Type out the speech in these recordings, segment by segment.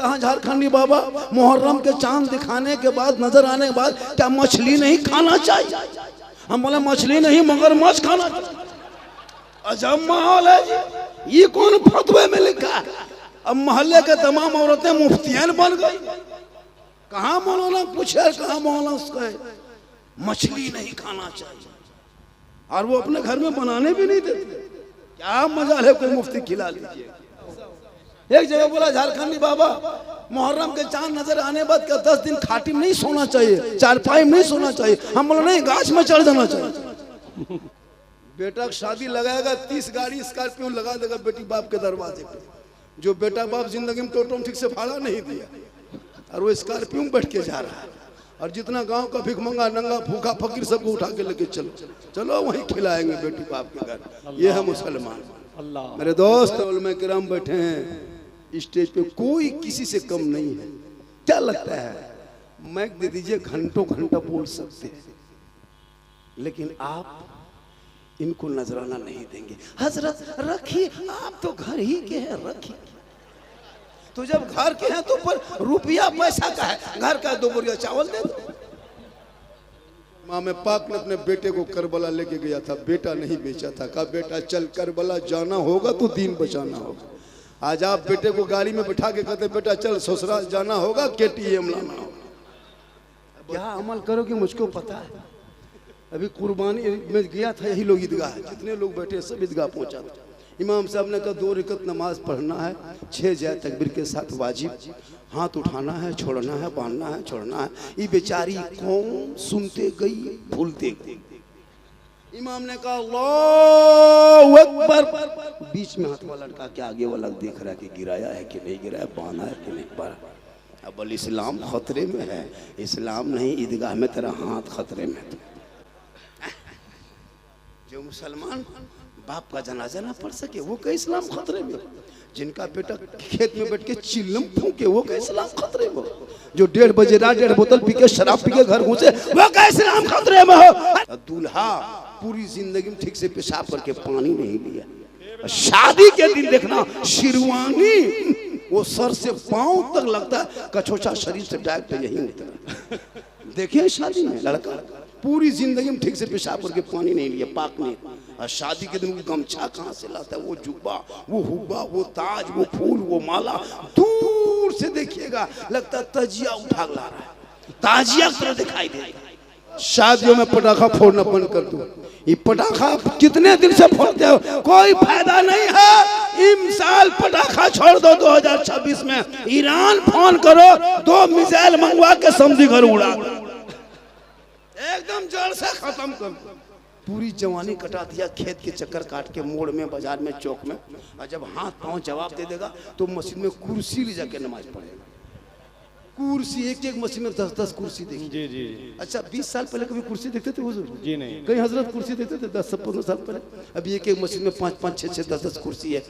कहाँ झारखंडी बाबा मुहर्रम के चांद दिखाने के बाद नजर आने के बाद क्या मछली नहीं खाना चाहिए? हम बोले मछली नहीं मगर मछ खाना चाहिए। अजब माहौल है जी। ये कौन फतवे में लिखा है? अब मोहल्ले के तमाम औरतें मुफ्तियान बन गई। कहाँ मौलाना पूछे, कहाँ मौलाना उसका है मछली नहीं खाना चाहिए, और वो अपने घर में बनाने भी नहीं देते। क्या मजा है, कोई मुफ्ती खिला लीजिए। एक जगह बोला झारखंडी बाबा मुहर्रम के चांद नजर आने बाद क्या 10 दिन खाटी में नहीं सोना चाहिए, चारपाई में नहीं सोना चाहिए? हम बोले नहीं, गाछ में चढ़ जाना चाहिए। बेटा की शादी लगाएगा 30 गाड़ी स्कॉर्पियो लगा देगा बेटी बाप के दरवाजे पे। जो बेटा बाप जिंदगी में टोटो ठीक से भाड़ा नहीं दिया और वो स्कॉर्पियो में बैठ के जा रहा है, और जितना गांव का भिखमंगा नंगा भूखा फकीर सबको उठा के लेके चलो वहीं खिलाएंगे बेटी बाप के घर। ये है मुसलमान। मेरे दोस्त उलमा किराम बैठे हैं स्टेज पे, कोई किसी से कम नहीं है। क्या लगता है माइक दे दीजिए, घंटों घंटा बोल सकते हैं, लेकिन आप इनको नजराना नहीं देंगे। हजरत रखिए, आप तो घर ही के हैं, रखिए। तो जब घर के हैं तो पर रुपया पैसा का है, घर का 2 बोरिया चावल दे दो। इमाम पाक ने अपने बेटे को करबला लेके गया था, बेटा नहीं बेचा था। कहा बेटा चल करबला जाना होगा तो दीन बचाना होगा। आज आप बेटे को गाड़ी में बैठा के कहते बेटा चल ससुराल जाना होगा, KTM लाना होगा। क्या अमल करोगे मुझको पता है। अभी कुर्बानी में गया था, यही लोग ईदगाह, जितने लोग बैठे सब ईदगाह पहुंचा था। इमाम साहब ने कहा 2 रकअत नमाज पढ़ना है, 6 जाए तकबीर के साथ वाजिब, हाथ उठाना है, छोड़ना है, बांधना है, छोड़ना है। ये बेचारी कौन सुनते गई, भूलते गई। इमाम ने कहा अल्लाहु अकबर, बीच में हाथ वाला लड़का के आगे वाला देख रहा है कि गिराया है कि नहीं गिराया, बांधा है कि नहीं बांधा। अब बोल इस्लाम खतरे में है। इस्लाम नहीं, ईदगाह में तेरा हाथ खतरे में। जो मुसलमान बाप का जनाजा ना पढ़ सके वो का इस्लाम खतरे में। जिनका बेटा खेत में बैठ के चिल्लम फूके वो का इस्लाम खतरे में। जो 1:30 बजे रात 1.5 बोतल पी के शराब पी के घर घुसे वो का इस्लाम खतरे में हो। दूल्हा पूरी जिंदगी में ठीक से पेशाब करके पानी नहीं लिया, शादी के दिन देखना शेरवानी वो सर से पांव तक लगता है, कछोचा शरीर से डायरेक्ट यही उतरा। देखिए शादी में लड़का पूरी जिंदगी में ठीक से पेशाब करके पानी नहीं लिया, पाक नहीं। और शादी के दिन गमछा कहाँ से लाता है, वो जुब्बा, वो हुब्बा, वो ताज, वो फूल, वो माला, दूर से देखिएगा लगता है तजिया उठा ला रहा है, ताजिया तरह दिखाई देगा। शादियों में पटाखा फोड़ना बंद कर दो। ये पटाखा कितने दिन से फोड़ते हो, कोई फायदा नहीं है। इस साल पटाखा छोड़ दो, 2026 में ईरान फोन करो, 2 मिसाइल मंगवा के समझी घर उड़ा दो, एकदम जड़ से खत्म कर। पूरी जवानी कटा दिया खेत के चक्कर काट के, मोड़ में, बाजार में, चौक में। और जब हाथ पांव जवाब दे देगा तो मस्जिद में कुर्सी ले जाके नमाज पढ़ेगा। कुर्सी एक मस्जिद में 10-10 कुर्सी देखी। जी जी। अच्छा 20 साल पहले कभी कुर्सी देखते थे हुजूर? जी नहीं। कहीं हजरत कुर्सी देखते थे 10-15 साल पहले? अभी एक मस्जिद में 5-5, 6-6, 10-10 कुर्सी है।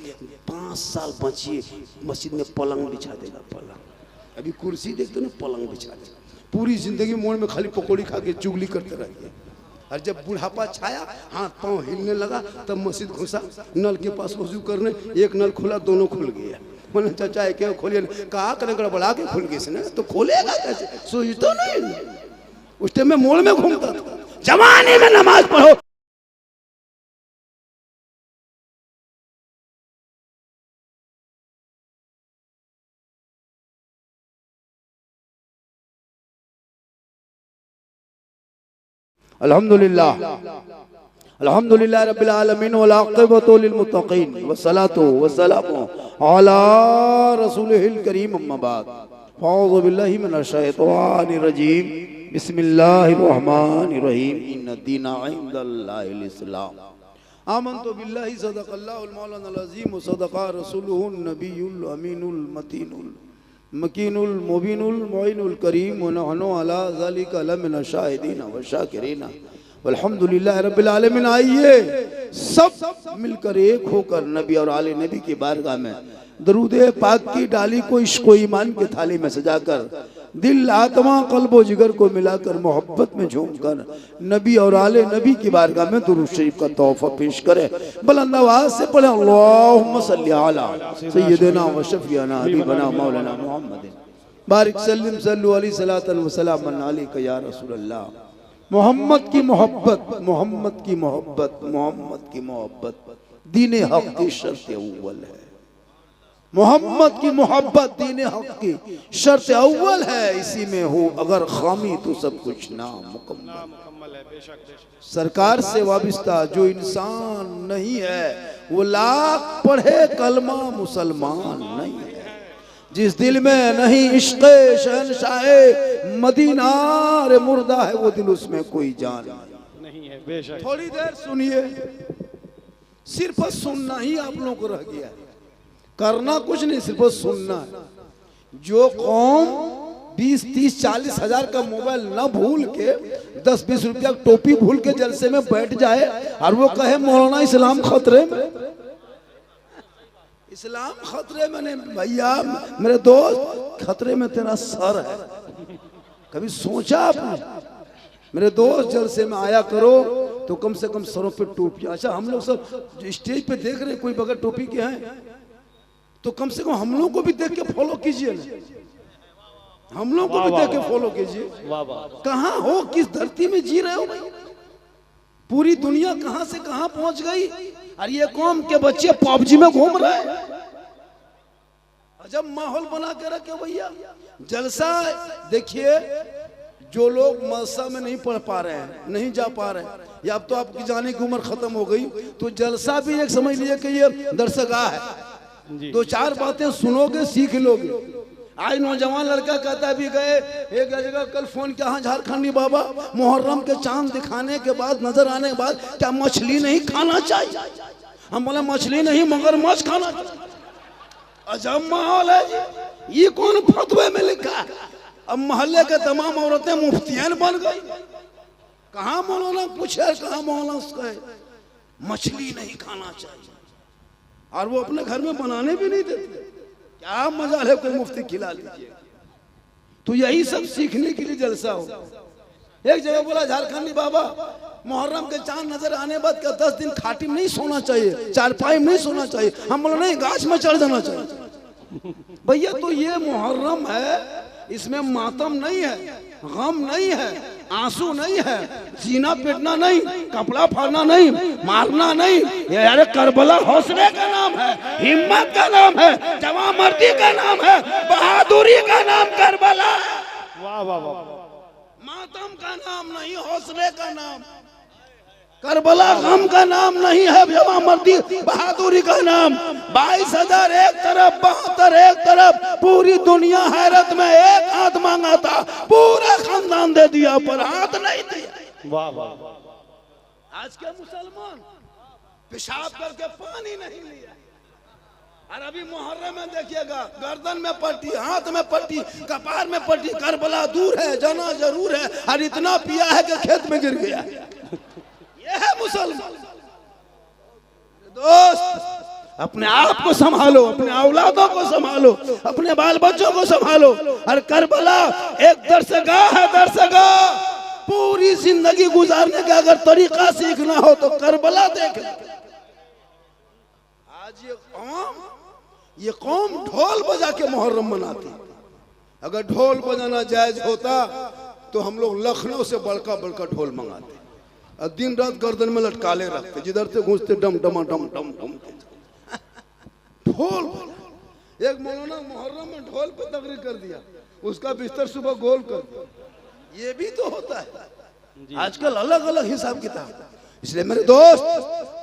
5 साल बचिए मस्जिद में पलंग बिछा देगा, पलंग। अभी कुर्सी देखते ना, पलंग बिछा देगा। पूरी जिंदगी मोड़ में खाली पकौड़ी खा के चुगली करते रहिए। और जब बुढ़ापा छाया, हाथ पांव हिलने लगा, तब मस्जिद घुसा, नल के पास वजू करने, एक नल खुला, दोनों खुल गया। मैंने चाचा है क्या खोलिए, कहा करें गड़बड़ा के खुल गए, तो खोलेगा कैसे, सोच तो नहीं। उस टाइम में मोड़ में घूमता था। जवानी में नमाज पढ़ो। अल्हम्दुलिल्लाह अल्हम्दुलिल्लाह रब्बिल आलमीन वल आक़िबतु लिल मुत्तक़ीन वस्सलातु वस्सलामु अला रसूलिहिल करीम अम्मा बाद फ़अऊज़ु बिल्लाहि मिनश शैतानिर रजीम बिस्मिल्लाहिर रहमानिर रहीम इन्नद-दीना इंदल्लाहिल इस्लाम आमन्तु बिल्लाहि सदक़ल्लाहुल मौलानाल अज़ीम व सदक़ा रसूलुहुन नबियुल अमीनुल मतीनुल मकीनुल मुबीनुल मुइनुल करीम व नहनु अला ज़ालिका लमिन शाहिदीन व शाकिरीन वल्हम्दुलिल्लाह रब्बिल आलमीन। आइए सब मिलकर एक होकर नबी और आले नबी की बारगाह में दरूद पाक की डाली को इश्क़ ईमान के थाली में सजाकर दिल आत्मा कल्बो जिगर को मिलाकर मोहब्बत में झूमकर नबी और आले नबी की बारगाह में दुरूद शरीफ का तोहफा पेश करे। बुलंद आवाज से पढ़े अल्लाहुम्मा सल्ली अला सय्यिदिना व शफीना हबीबना मौलाना मुहम्मद बारिक सल्लिम सल्लु अलैहि सलातन व सलामन अलैका या रसूल अल्लाह। मोहम्मद की मोहब्बत, मोहम्मद की मोहब्बत, मोहम्मद की मोहब्बत दीन हक की शर्त अव्वल है। मोहम्मद की मोहब्बत दीन हक की शर्त अव्वल है। इसी में हो अगर खामी तो सब कुछ नामुकम्मल है। सरकार से वाबिस्ता जो इंसान नहीं है वो लाख पढ़े कलमा मुसलमान नहीं है। जिस दिल में नहीं इश्क़ शहंशाहे मदीना रे मुर्दा है वो दिल उसमें कोई जान नहीं है। बेशक थोड़ी देर सुनिए, सिर्फ सुनना ही आप लोगों को रह गया है, करना कुछ नहीं, सिर्फ सुनना है। जो कौम 20, 30, 40 हजार का मोबाइल ना भूल के 10, 20 रुपया टोपी भूल के जलसे में बैठ जाए और वो कहे मौलाना इस्लाम खतरे में, इस्लाम खतरे में नहीं भैया मेरे दोस्त, खतरे में तेरा सर है। कभी सोचा आपने? मेरे दोस्त जलसे में आया करो तो कम से कम सरों पे टोपी। अच्छा हम लोग सब स्टेज पे देख रहे हैं कोई बगैर टोपी के हैं तो कम से कम हम लोग को भी देख के फॉलो कीजिए ना, हम लोग को भी देख के फॉलो कीजिए। कहाँ हो, किस धरती में जी रहे हो भाई? पूरी दुनिया कहाँ से कहाँ पहुंच गई और ये कौम के बच्चे पबजी में घूम रहे हैं। अजब माहौल बना के रखे भैया। जलसा देखिए, जो लोग मदरसा में नहीं पढ़ पा रहे हैं, नहीं जा पा रहे हैं, या अब तो आपकी जाने की उम्र खत्म हो गई, तो जलसा भी एक समझ लीजिए कि ये दरसगाह है। 2-4 बातें सुनोगे, सीख लोगे। आज नौजवान लड़का कहता भी गए एक जगह कल फोन किया, हाँ झारखंडी बाबा मुहर्रम के चांद दिखाने के बाद, नजर आने के बाद क्या मछली नहीं खाना चाहिए? हम बोले मछली नहीं मगर मछ खाना चाहिए। अजब माहौल है जी। ये कौन फतवे में लिखा है? अब मोहल्ले के तमाम औरतें मुफ्तियान बन गई। कहाँ मौलाना पूछे, कहाँ मौलाना उसका मछली नहीं खाना चाहिए, और वो अपने घर में बनाने भी नहीं देते। क्या मजा है कोई मुफ्ती खिला लीजिए। तो यही सब सीखने के लिए जलसा हो। एक जगह बोला झारखंडी बाबा मुहर्रम के चांद नजर आने बाद क्या 10 दिन खाटी में नहीं सोना चाहिए, चारपाई में नहीं सोना चाहिए? हम बोला नहीं, गाछ में चढ़ जाना चाहिए। भैया तो ये मुहर्रम है, इसमें मातम नहीं है, गम नहीं है, आंसू नहीं है, सीना पीटना नहीं, कपड़ा फाड़ना नहीं, मारना नहीं। ये अरे करबला हौसले का नाम है, हिम्मत का नाम है, जवामर्दी का नाम है, बहादुरी का नाम करबला। वाह वाह वाह। मातम का नाम नहीं, हौसले का नाम। करबला गम का नाम नहीं है, जवामर्दी बहादुरी का नाम। 22,000 एक तरफ, 72 एक तरफ, पूरी दुनिया हैरत में। एक हाथ मांगा था, पूरा खानदान दे दिया, पर हाथ नहीं दिया। वाह वाह। आज के मुसलमान पेशाब करके पानी नहीं लिया, और अभी मुहर्रम में देखिएगा गर्दन में पट्टी, हाथ में पट्टी, कपार में पट्टी। करबला दूर है, जाना जरूर है, और इतना पिया है कि खेत में गिर गया। यह है मुसलमान। दोस्त अपने आप को संभालो, अपने औलादों को संभालो, अपने बाल बच्चों को संभालो। और करबला एक दरसगाह है, दरसगाह। पूरी जिंदगी गुजारने का अगर तरीका सीखना हो तो करबला देख। आज ये कौम ढोल बजा के मुहर्रम मनाती। अगर ढोल बजाना जायज होता तो हम लोग लखनऊ से बड़का बड़का ढोल मंगाते और दिन रात गर्दन में लटकाले रखते, जिधर से गूंजते डम डम डम डम डम। ढोल एक मौलाना मुहर्रम में ढोल पे तकरीर कर दिया, उसका बिस्तर सुबह गोल कर दिया। ये भी तो होता है आजकल, अलग अलग हिसाब किताब। इसलिए मेरे दोस्त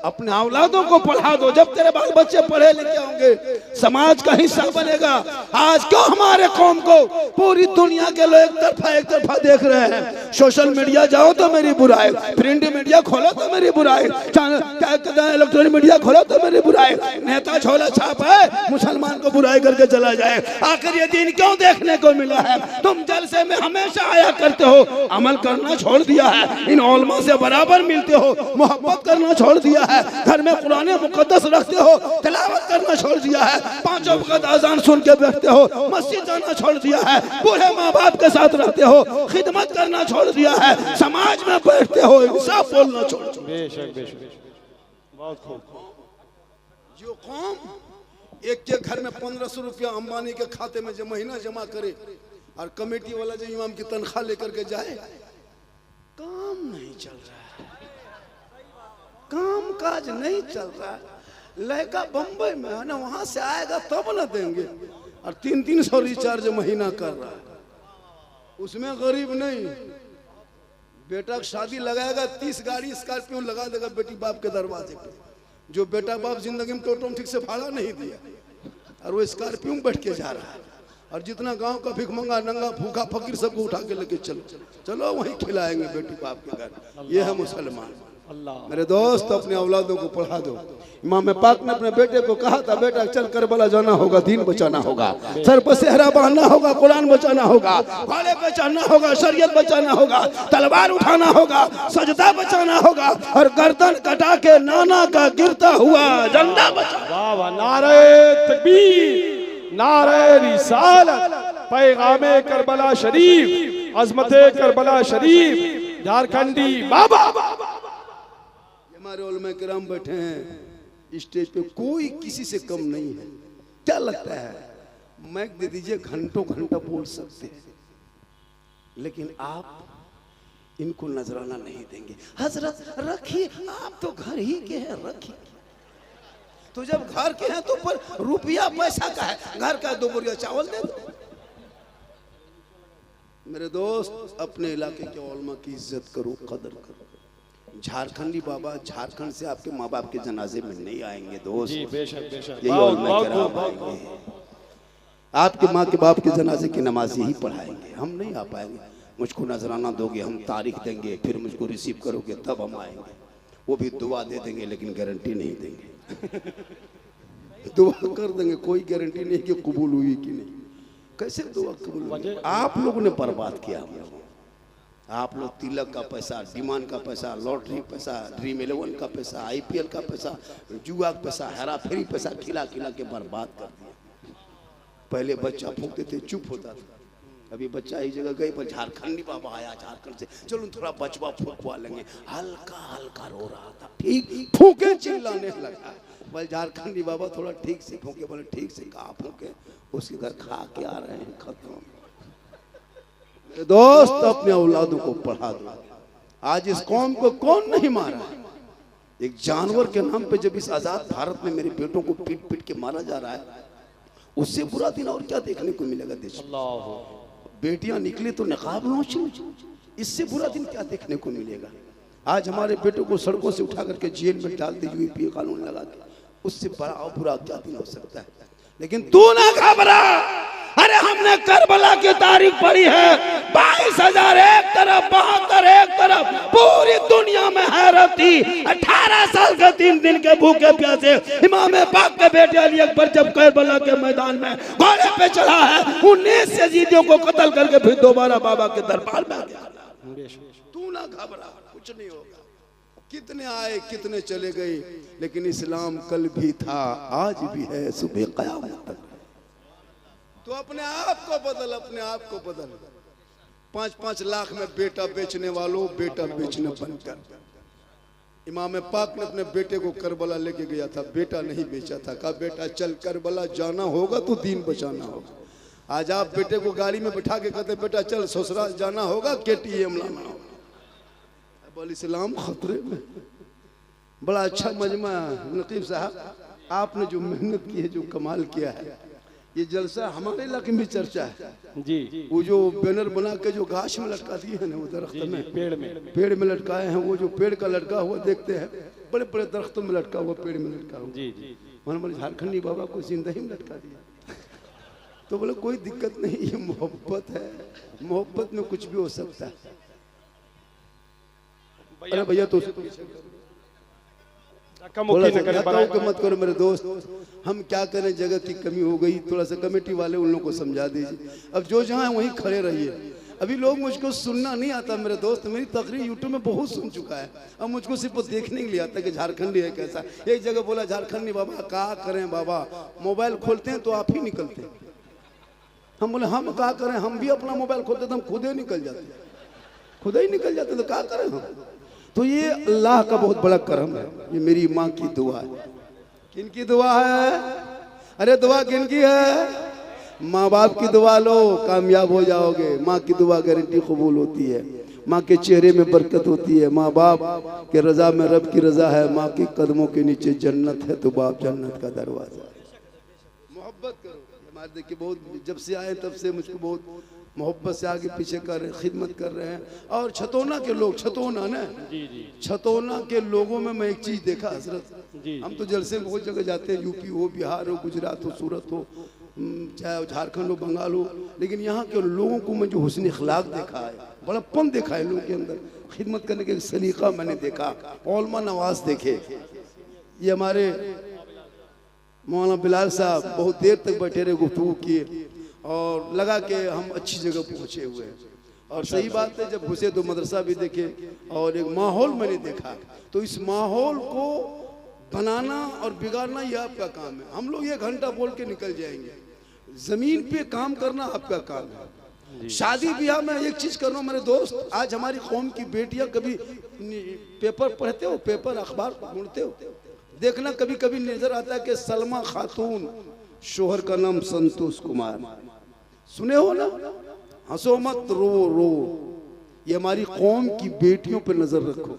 अपने औलादों को पढ़ा दो। जब तेरे बाल बच्चे पढ़े लिखे होंगे समाज का हिस्सा बनेगा। आज क्यों हमारे कौम को पूरी दुनिया के लोग एक तरफा देख रहे हैं? सोशल मीडिया जाओ तो मेरी बुराई, प्रिंट मीडिया खोलो तो मेरी बुराई, इलेक्ट्रॉनिक मीडिया खोलो तो मेरी बुराई। नेता झोला छाप है, मुसलमान को बुराई करके चला जाए। आखिर ये दिन क्यों देखने को मिला है? तुम जलसे में हमेशा आया करते हो, अमल करना छोड़ दिया है। इन उलमा से बराबर मिलते हो, मोहब्बत करना छोड़ दिया है, घर में कुरान मुकद्दस रखते हो, तिलावत करना छोड़ दिया है, 5 वक्त अजान सुन के बैठते हो, मस्जिद जाना छोड़ दिया है, बूढ़े माँ बाप के साथ रहते हो, खिदमत करना छोड़ दिया है, समाज में बैठते हो, इंसाफ बोलना छोड़ दिया। बेशक बेशक, बहुत खूब। जो कौम एक के घर में 1500 रुपया अंबानी के खाते में जो महीना जमा करे और कमेटी वाला जो इमाम की तनख्वाह लेकर के जाए, काम नहीं चल रहा है, काम काज नहीं चल रहा है। लड़का बम्बई में है ना, वहां से आएगा तब ना देंगे, और 300 रिचार्ज महीना कर रहा है, उसमें गरीब नहीं। बेटा शादी लगाएगा 30 गाड़ी स्कॉर्पियो लगा देगा बेटी बाप के दरवाजे पे, जो बेटा बाप जिंदगी में टोटो ठीक से भाड़ा नहीं दिया और वो स्कॉर्पियो में बैठ के जा रहा है, और जितना गांव का भिखमंगा नंगा भूखा फकीर सबको उठा के लेके चलो चलो वहीं खिलाएंगे बेटी बाप के घर। ये है मुसलमान। मेरे दोस्त अपने औलादों को पढ़ा दो। इमाम पाक ने अपने बेटे को कहा था, बेटा चल करबला जाना होगा, दीन बचाना होगा, सर पर सेहरा बांधना होगा, कुरान बचाना होगा, घोड़े पे चढ़ना होगा, शरीयत बचाना होगा, तलवार उठाना होगा, सजदा बचाना होगा, और गर्दन कटा के नाना का गिरता हुआ झंडा बचाना। वाह वाह, नारे तकबीर, नारे रिसालत, पैगामे करबला शरीफ, अजमते करबला शरीफ, झारखंडी बाबा। हमारे उलमा किराम बैठे हैं स्टेज पे, कोई किसी से कम नहीं है। क्या लगता है माइक दे दीजिए, घंटों घंटा बोल सकते हैं, लेकिन आप इनको नजराना नहीं देंगे। हजरत रखिए, आप तो घर ही के हैं, रखिए। तो जब घर के हैं तो पर रुपया पैसा का है, घर का 2 बोरिया चावल दे दो। मेरे दोस्त अपने इलाके के उलमा की इज्जत करो, कदर करो। झारखंडी बाबा झारखंड से आपके माँ बाप के जनाजे में नहीं आएंगे दोस्त, जी बेशक बेशक, यही उलमा किराम आएंगे। आपके माँ के बाप के जनाजे की नमाज यही पढ़ाएंगे, हम नहीं आ पाएंगे। मुझको नजराना दोगे, हम तारीख देंगे, फिर मुझको रिसीव करोगे तब हम आएंगे। वो भी दुआ दे देंगे लेकिन गारंटी नहीं देंगे। दुआ कर देंगे, कोई गारंटी नहीं कि कबूल हुई कि नहीं। कैसे दुआ कबूल हुई? आप लोगों ने बर्बाद किया हम लोगों। आप लोग तिलक का पैसा, डिमांड का पैसा, लॉटरी पैसा, ड्रीम 11 का पैसा, IPL का पैसा, जुआ का पैसा, हेरा फेरी पैसा खिला खिला के बर्बाद कर दिया। पहले बच्चा फूकते थे चुप होता था, अभी बच्चा एक जगह गई पर झारखंडी बाबा आया झारखंड से, चलो थोड़ा बचवा फूकवा लेंगे, हल्का हल्का रो रहा था, ठीक फूके चिल्लाने लगा। बोले झारखंडी बाबा थोड़ा ठीक से फूके, बोले ठीक से कहा फूके, उसके घर खा के आ रहे हैं, खत्म। दोस्त अपने औलादों को पढ़ा दो। आज इस कौम को कौन नहीं मारा? एक जानवर के नाम पे जब इस आजाद भारत में मेरे बेटों को पीट पीट के मारा जा रहा है, उससे बुरा दिन और क्या देखने को मिलेगा देश में? बेटियां निकली तो नकाब नोची, इससे बुरा दिन क्या देखने को मिलेगा? आज हमारे बेटों को सड़कों से उठा करके जेल में डाल दी, UAPA कानून लगा के, उससे बड़ा और बुरा क्या दिन हो सकता है? लेकिन तू ना घबरा। अरे हमने करबला की तारीख पढ़ी है, 22,000 एक तरफ, 72 एक तरफ, पूरी दुनिया में हैरत थी। 18 साल के 3 दिन के भूखे प्यासे इमाम पाक के बेटे अली अकबर जब करबला के मैदान में घोड़े पे चढ़ा है, 19 यजीदियों को कत्ल करके फिर दोबारा बाबा के दरबार में आ गया। तू ना घबरा, कुछ नहीं होगा। कितने आए कितने चले गए, लेकिन इस्लाम कल भी था, आज भी है, सुबह क़यामत तक। तो अपने आप को बदल, अपने आप को बदल। 5-5 लाख में बेटा बेचने वालों, बेटा बेचने बनकर। इमाम पाक ने अपने बेटे को करबला लेके गया था, बेटा नहीं बेचा था, कहा बेटा चल करबला जाना होगा तो दीन बचाना होगा। आज आप बेटे को गाड़ी में बैठा के कहते बेटा चल ससुराल जाना होगा, KTM लाना होगा। बोल इस्लाम खतरे में। बड़ा अच्छा मजमा नकीब साहब, आपने जो मेहनत की है, जो कमाल किया है, ये जलसा हमारे इलाके में चर्चा है जी। वो जो बैनर बना के जो घास में लटका दिए हैं ना, वो दरख्त में, पेड़ में लटकाए हैं, वो जो पेड़ का लटका हुआ देखते हैं, बड़े बड़े दरख्तों में लटका हुआ, पेड़ में लटका हुआ जी। हमारे झारखंडी बाबा को जिंदा ही में लटका दिया। तो बोले कोई दिक्कत नहीं, ये मोहब्बत है, मोहब्बत में कुछ भी हो सकता है। अरे भैया तो मत करो मेरे दोस्त, हम क्या करें, जगह की कमी हो गई, थोड़ा सा कमेटी वाले उन लोगों को समझा दीजिए। अब जो जहाँ वहीं खड़े रहिए, अभी लोग मुझको सुनना नहीं आता मेरे दोस्त, मेरी तकरीर यूट्यूब में बहुत सुन चुका है, अब मुझको सिर्फ वो देखने के लिए आता कि झारखंडी है कैसा। एक जगह बोला झारखंडी बाबा क्या करें बाबा, मोबाइल खोलते हैं तो आप ही निकलते हैं। हम बोले हम क्या करें, हम भी अपना मोबाइल खोलते तो हम खुद ही निकल जाते, खुद ही निकल जाते, तो क्या करें हम। तो ये अल्लाह का बहुत बड़ा करम है, ये मेरी माँ की दुआ है। किन की दुआ है? अरे दुआ किन की है? माँ बाप की दुआ लो कामयाब हो जाओगे, माँ की दुआ गारंटी कबूल होती है, माँ के चेहरे में बरकत होती है, माँ बाप के रजा में रब की रजा है, माँ के कदमों के नीचे जन्नत है, तो बाप जन्नत का दरवाजा है। मोहब्बत करो। हमारे देखिए बहुत जब से आए तब से मुझको बहुत मोहब्बत से आगे पीछे कर रहे हैं, खिदमत कर रहे हैं। और छतौना के लोग, छतौना ना, छतौना के लोगों में मैं एक चीज देखा हजरत, हम तो जलसे बहुत जगह जाते हैं, यूपी हो, बिहार हो, गुजरात हो, सूरत हो, चाहे झारखंड हो, बंगाल हो, लेकिन यहाँ के लोगों को मैं जो हुस्न अखलाक देखा है, बड़प्पन देखा है लोगों के अंदर, खिदमत करने के सलीका मैंने देखा, औलमा नवाज देखे। ये हमारे मौलाना बिलाल साहब बहुत देर तक बैठे रहे, गुफ्तगू किए और लगा के हम अच्छी जगह पहुँचे हुए हैं। और सही बात है, जब घुसे तो मदरसा भी देखे और एक माहौल मैंने देखा। तो इस माहौल को बनाना और बिगाड़ना ये आपका काम है। हम लोग 1 घंटा बोल के निकल जाएंगे, जमीन पे काम करना आपका काम है। शादी ब्याह में एक चीज कर रहा हूँ मेरे दोस्त, आज हमारी कौम की बेटियां कभी पेपर पढ़ते हो, पेपर अखबार ढूंढते हो, देखना कभी कभी नजर आता है कि सलमा खातून, शोहर का नाम संतोष कुमार, सुने हो ना? हंसो मत, रो रो। ये हमारी कौम की बेटियों पर नजर रखो।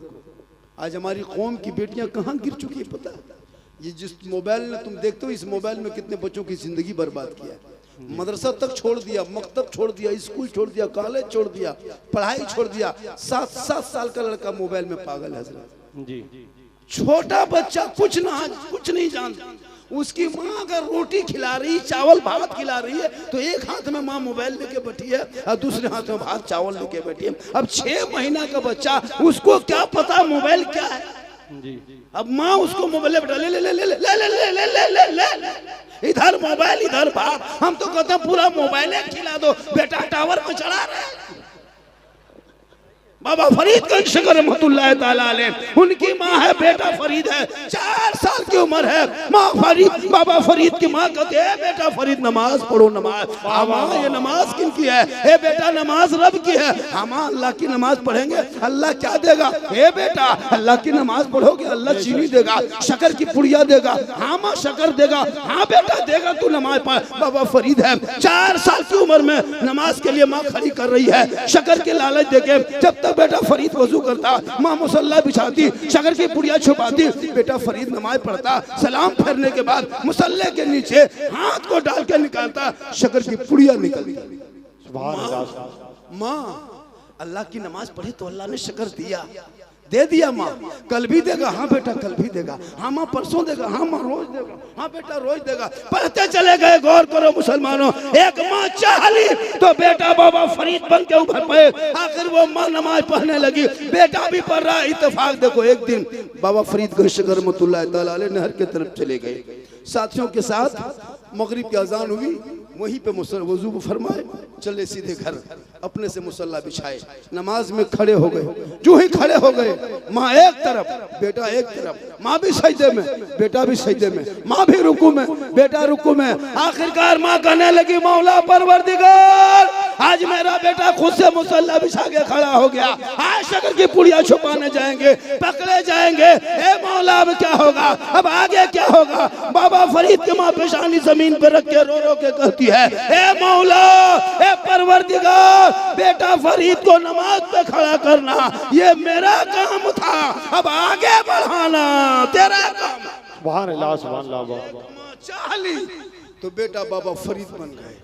आज हमारी कौम की बेटियां कहाँ गिर चुकी है पता है? ये जिस मोबाइल में तुम देखते हो, इस मोबाइल में कितने बच्चों की जिंदगी बर्बाद किया है। मदरसा तक छोड़ दिया, मकतब छोड़ दिया, स्कूल छोड़ दिया, कॉलेज छोड़ दिया, पढ़ाई छोड़ दिया। 7 साल का लड़का मोबाइल में पागल है हजरत। छोटा बच्चा कुछ नहीं जानता, उसकी माँ अगर रोटी खिला रही, चावल भात खिला रही है, तो एक हाथ में माँ मोबाइल लेके बैठी है और दूसरे हाथ में भात चावल लेके बैठी है। अब 6 महीना का बच्चा, उसको क्या पता मोबाइल क्या है? अब माँ उसको मोबाइल ले ले ले ले ले ले ले ले ले ले ले, इधर मोबाइल इधर भात। हम तो कहते हैं पूरा मोबाइल खिला दो, बेटा टावर पे चढ़ा रहे। बाबा फरीद गंज रहमतुल्लाह ताला अलैह, उनकी माँ है, बेटा फरीद है, 4 साल की उम्र है। माँ फरीद, बाबा फरीद की माँ कहते हैं बेटा फरीद नमाज पढ़ो, नमाज। माँ ये नमाज किन की है? हे बेटा नमाज रब की है। हम अल्लाह की नमाज पढ़ेंगे, अल्लाह क्या देगा? हे बेटा अल्लाह की नमाज पढ़ोगे, अल्लाह चीनी देगा, शक्कर की पुड़िया देगा। हाँ माँ शक्कर देगा, हाँ बेटा देगा, तू नमाज पढ़। बाबा फरीद है, 4 साल की उम्र में नमाज के लिए माँ खड़ी कर रही है, शक्कर के लालच देके। जब बेटा फरीद वजू करता, माँ मुसल्ला बिछाती, शक्कर की पुड़िया छुपाती, बेटा फरीद नमाज पढ़ता, सलाम फेरने के बाद मुसल्ले के नीचे हाथ को डाल के निकालता, शक्कर की पुड़िया निकलती। माँ अल्लाह की नमाज पढ़ी तो अल्लाह ने शक्कर दिया, दे दिया। माँ कल भी देगा, हाँ बेटा कल भी देगा, हाँ माँ परसों देगा, हाँ माँ रोज देगा, हाँ बेटा रोज देगा। पढ़ते चले गए। गौर करो मुसलमानों, एक माँ चाह ली तो बेटा बाबा फरीद बन के उभर पाए। आखिर वो माँ नमाज पढ़ने लगी, बेटा भी पढ़ रहा। इत्तेफाक देखो, एक दिन बाबा फरीद गंज रहमतुल्लाह ताला अलैह नहर के तरफ चले गए, साथियों के साथ। मगरिब की अजान हुई, वहीं पे वजू फरमाए, चले सीधे घर, अपने से मुसल्ला बिछाए, नमाज में खड़े हो गए। जो ही खड़े हो गए, माँ एक तरफ, बेटा एक तरफ, माँ भी सजदे में, बेटा भी सजदे में, माँ भी रुकू में, बेटा रुकू में। आखिरकार माँ कहने लगी, मौला परवरदिगार, आज मेरा बेटा खुद से मुसल्ला बिछा के खड़ा हो गया, आज शक्कर की पुड़िया छुपाने जाएंगे, पकड़े जाएंगे। हे मौला अब क्या होगा, अब आगे क्या होगा? बाबा फरीद की माँ पेशानी जमीन पे रख के रो रो के कहती है, हे मौला, हे परवरदिगार, बेटा फरीद को नमाज पे खड़ा करना ये मेरा काम था, अब आगे बढ़ाना तेरा काम। सुभान अल्लाह, सुभान अल्लाह। चाह ली तो बेटा बाबा फरीद बन गए।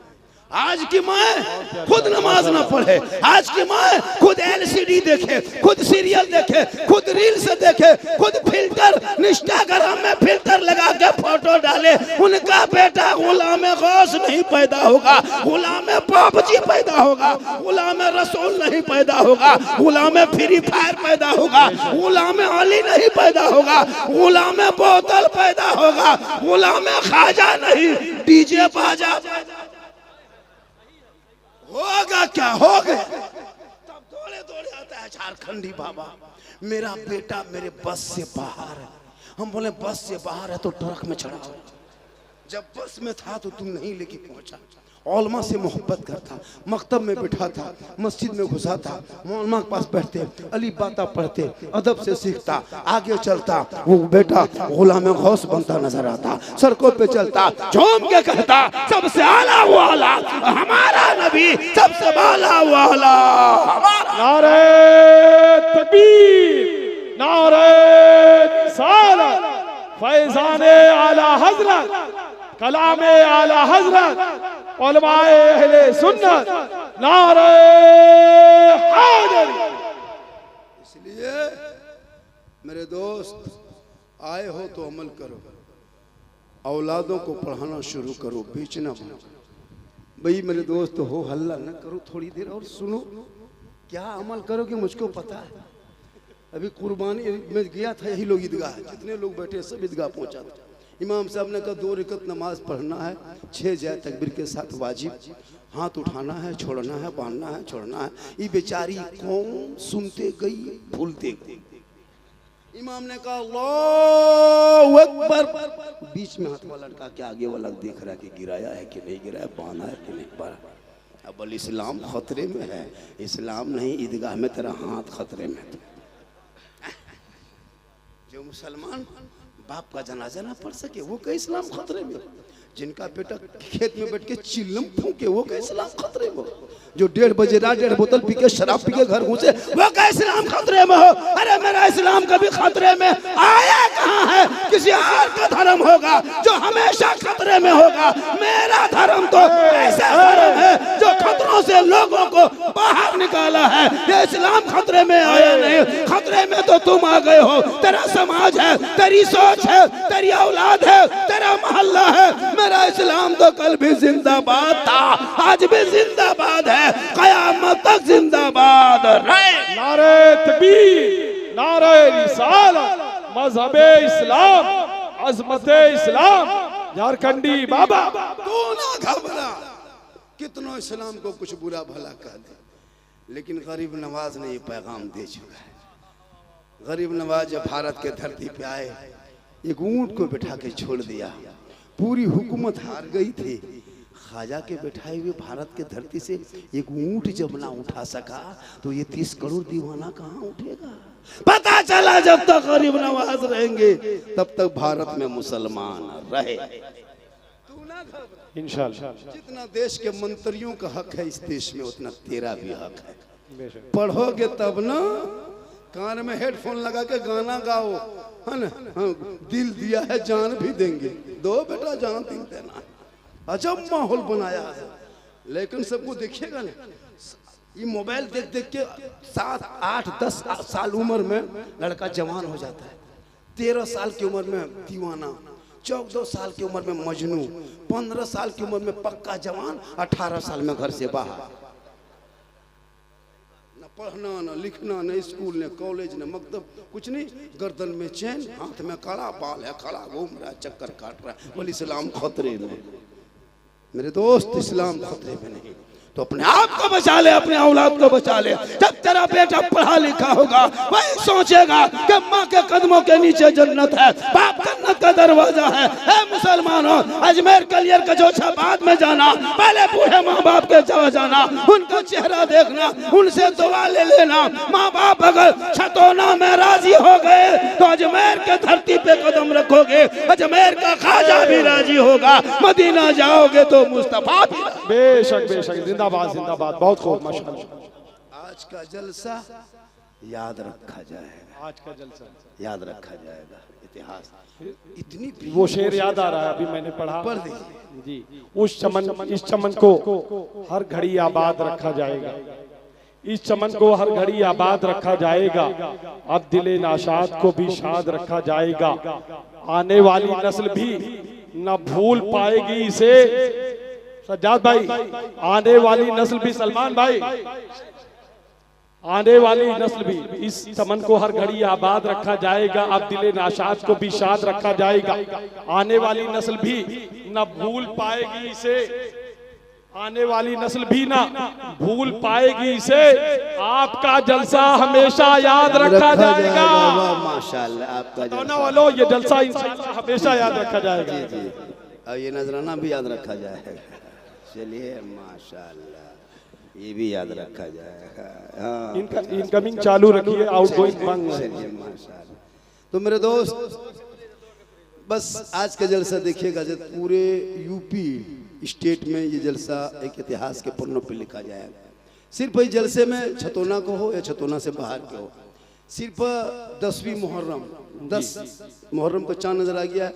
आज की माँ खुद नमाज ना पढ़े, आज की माँ खुद LCD देखे, खुद सीरियल देखे, खुद रील्स देखे, खुद फिल्टर, इंस्टाग्राम में फिल्टर लगा के फोटो डाले, उनका बेटा गुलाम गौस नहीं पैदा होगा, गुलाम पापजी पैदा होगा, गुलाम रसूल नहीं पैदा होगा, गुलाम फ्री फायर पैदा होगा, गुलाम अली नहीं पैदा होगा, गुलाम बोतल पैदा होगा, गुलाम खाजा नहीं, डीजे बाजा होगा। क्या हो गए? तब दौड़े दौड़े आता है झारखंडी बाबा, मेरा बेटा मेरे बस से बाहर है। हम बोले बस से बाहर है तो ट्रक में चढ़ा। जब बस में था तो तुम नहीं लेके पहुंचा। औलमा से मोहब्बत करता, मकतब में बिठा था, मस्जिद में घुसा था, मौलमा के पास बैठते, अली बाता पढ़ते, अदब से सीखता, आगे चलता। वो बेटा गुलाम गौस बनता नजर आता, सड़कों पे चलता, झूम के कहता सबसे आला वो आला हमारा नबी, सबसे बाला वो आला हमारा। नारे तकबीर, नारे रिसालत, फैज़ाने आला हजरत, कलामे आला हजरत, उलमाए अहले सुन्नत, नारे हैदरी। इसलिए मेरे दोस्त आए हो तो अमल करो, औलादों को पढ़ाना शुरू करो, बेचना बनो। भाई मेरे दोस्त हो, हल्ला न करो, थोड़ी देर और सुनो। क्या अमल करोगे मुझको पता है। अभी कुर्बानी में गया था, यही लोग ईदगाह, जितने लोग बैठे सब ईदगाह पहुंचा था। इमाम साहब ने कहा 2 रकत नमाज पढ़ना है, 6 जय तकबीर के साथ वाजिब, हाथ उठाना है, छोड़ना है, बांधना है, छोड़ना है। ये बेचारी कौम सुनते गई, भूलते गई। इमाम ने कहा अल्लाहु अकबर, बीच में हाथ वाला लड़का के आगे वाला देख रहा है कि गिराया है कि नहीं गिराया, बांधा है कि नहीं बांधा। अब इस्लाम खतरे में है। इस्लाम नहीं, ईदगाह में तेरा हाथ खतरे में है। जो मुसलमान बाप का जनाजा ना पढ़ सके वो का इस्लाम खतरे में। जिनका बेटा खेत में बैठ के चिल्लम फूके वो का इस्लाम खतरे में। जो 1:30 बजे रात 1.5 बोतल पी के शराब पी के घर घुसे वो का इस्लाम खतरे में हो। अरे मेरा इस्लाम कभी खतरे में आया कहाँ है? किसी और का धर्म होगा जो हमेशा खतरे में होगा। मेरा धर्म तो ऐसा धर्म है जो खतरों से लोगों को बाहर निकाला है। ये इस्लाम खतरे में आया नहीं, खतरे में तो तुम आ गए हो। तेरा समाज है, तेरी सोच है, तेरी औलाद है, तेरा मोहल्ला है। मेरा इस्लाम तो कल भी जिंदाबाद था, आज भी जिंदाबाद है, कयामत तक जिंदाबाद रहे। नारे तकबीर, नारे रिसालत, मजहबे इस्लाम, अजमते इस्लाम, झारखंडी बाबा। तू ना घबरा, कितनों इस्लाम को कुछ बुरा भला कह दे, लेकिन गरीब नवाज ने ये पैगाम दे चुका है। गरीब नवाज जब भारत के धरती पे आए, एक ऊंट को बिठा के छोड़ दिया। पूरी हुकूमत हार गई थी। ख्वाजा के बैठाए हुए भारत के धरती से एक ऊंट जब ना उठा सका तो ये 30 करोड़ दीवाना कहाँ उठेगा। पता चला जब तक गरीब नवाज रहेंगे तब तक भारत में मुसलमान रहे। तू ना घबरा, इंशाअल्लाह। जितना देश के मंत्रियों का हक है इस देश में उतना तेरा भी हक है। पढ़ोगे तब ना, कान में हेडफोन लगा के गाना गाओ, है ना। हाँ, दिल दिया है जान भी देंगे, दो बेटा जान दिल देना। अजब माहौल बनाया है, लेकिन सबको देखिएगा ना। ये मोबाइल देख देख के 7, 8, 10 साल उम्र में लड़का जवान हो जाता है। 13 साल की उम्र में दीवाना, 14 साल की उम्र में मजनू, 15 साल की उम्र में पक्का जवान, 18 साल में घर से बाहर। पढ़ना न लिखना, न स्कूल, न कॉलेज, न मकतब, कुछ नहीं। गर्दन में चैन, हाथ में कड़ा, बाल है खड़ा, घूम रहा है, चक्कर काट रहा है। बोले इस्लाम खतरे में। मेरे दोस्त इस्लाम खतरे में नहीं तो अपने आप को बचा ले, अपने औलाद को बचा ले। जब तेरा बेटा पढ़ा लिखा होगा वही सोचेगा कि माँ के कदमों के नीचे जन्नत है, बाप जन्नत का दरवाजा है। मुसलमानों, अजमेर कलियर का जोछा बाद में जाना, पहले बूढ़े माँ बाप के जगह जाना, उनका चेहरा देखना, उनसे दुआ ले लेना। माँ बाप अगर छतौना में राजी हो गए तो अजमेर के धरती पे कदम रखोगे, अजमेर का ख्वाजा भी राजी होगा। मदीना जाओगे तो मुस्तफा भी। बेशक बेशक, जिंदाबाद जिंदाबाद, बहुत खूब माशाअल्लाह। आज का जलसा याद रखा जाएगा, आज का जलसा याद रखा जाएगा। इतिहास इतनी वो शेर याद आ रहा है, अभी मैंने पढ़ा। पढ़ दीजिए जी। उस चमन, इस चमन को हर घड़ी आबाद रखा जाएगा, इस चमन को हर घड़ी आबाद रखा जाएगा। अब दिले नाशाद को भी शाद रखा जाएगा। आने वाली नस्ल भी न भूल पाएगी इसे। सज्जाद भाई, आने वाली नस्ल भी, सलमान भाई, आने वाली नस्ल भी इस चमन को हर घड़ी आबाद रखा जाएगा। अब दिले नाशाद को भी शाद रखा जाएगा। आने वाली नस्ल भी न भूल पाएगी इसे। आने वाली नस्ल भी ना भूल पाएगी इसे। आपका जलसा हमेशा याद रखा जाएगा। वाह माशाल्लाह, आपका दोनों वालों ये जलसा इंशाअल्लाह हमेशा याद रखा जाएगा। जी जी, और ये नजराना भी याद रखा जाएगा। चलिए माशाल्लाह, ये भी याद रखा जाएगा। हाँ, इनका इनकमिंग चालू रखिए, आउटगोइंग बंद है। चलिए माशाल्लाह। तो मेरे दोस्त, बस आज का जलसा देखिएगा, जब पूरे यूपी स्टेट में ये जलसा एक इतिहास के पन्नों पे लिखा जाएगा। सिर्फ इस जलसे में छतौना को हो या छतौना से बाहर के हो, सिर्फ 10वीं मुहर्रम, 10 मुहर्रम को चांद नजर आ गया।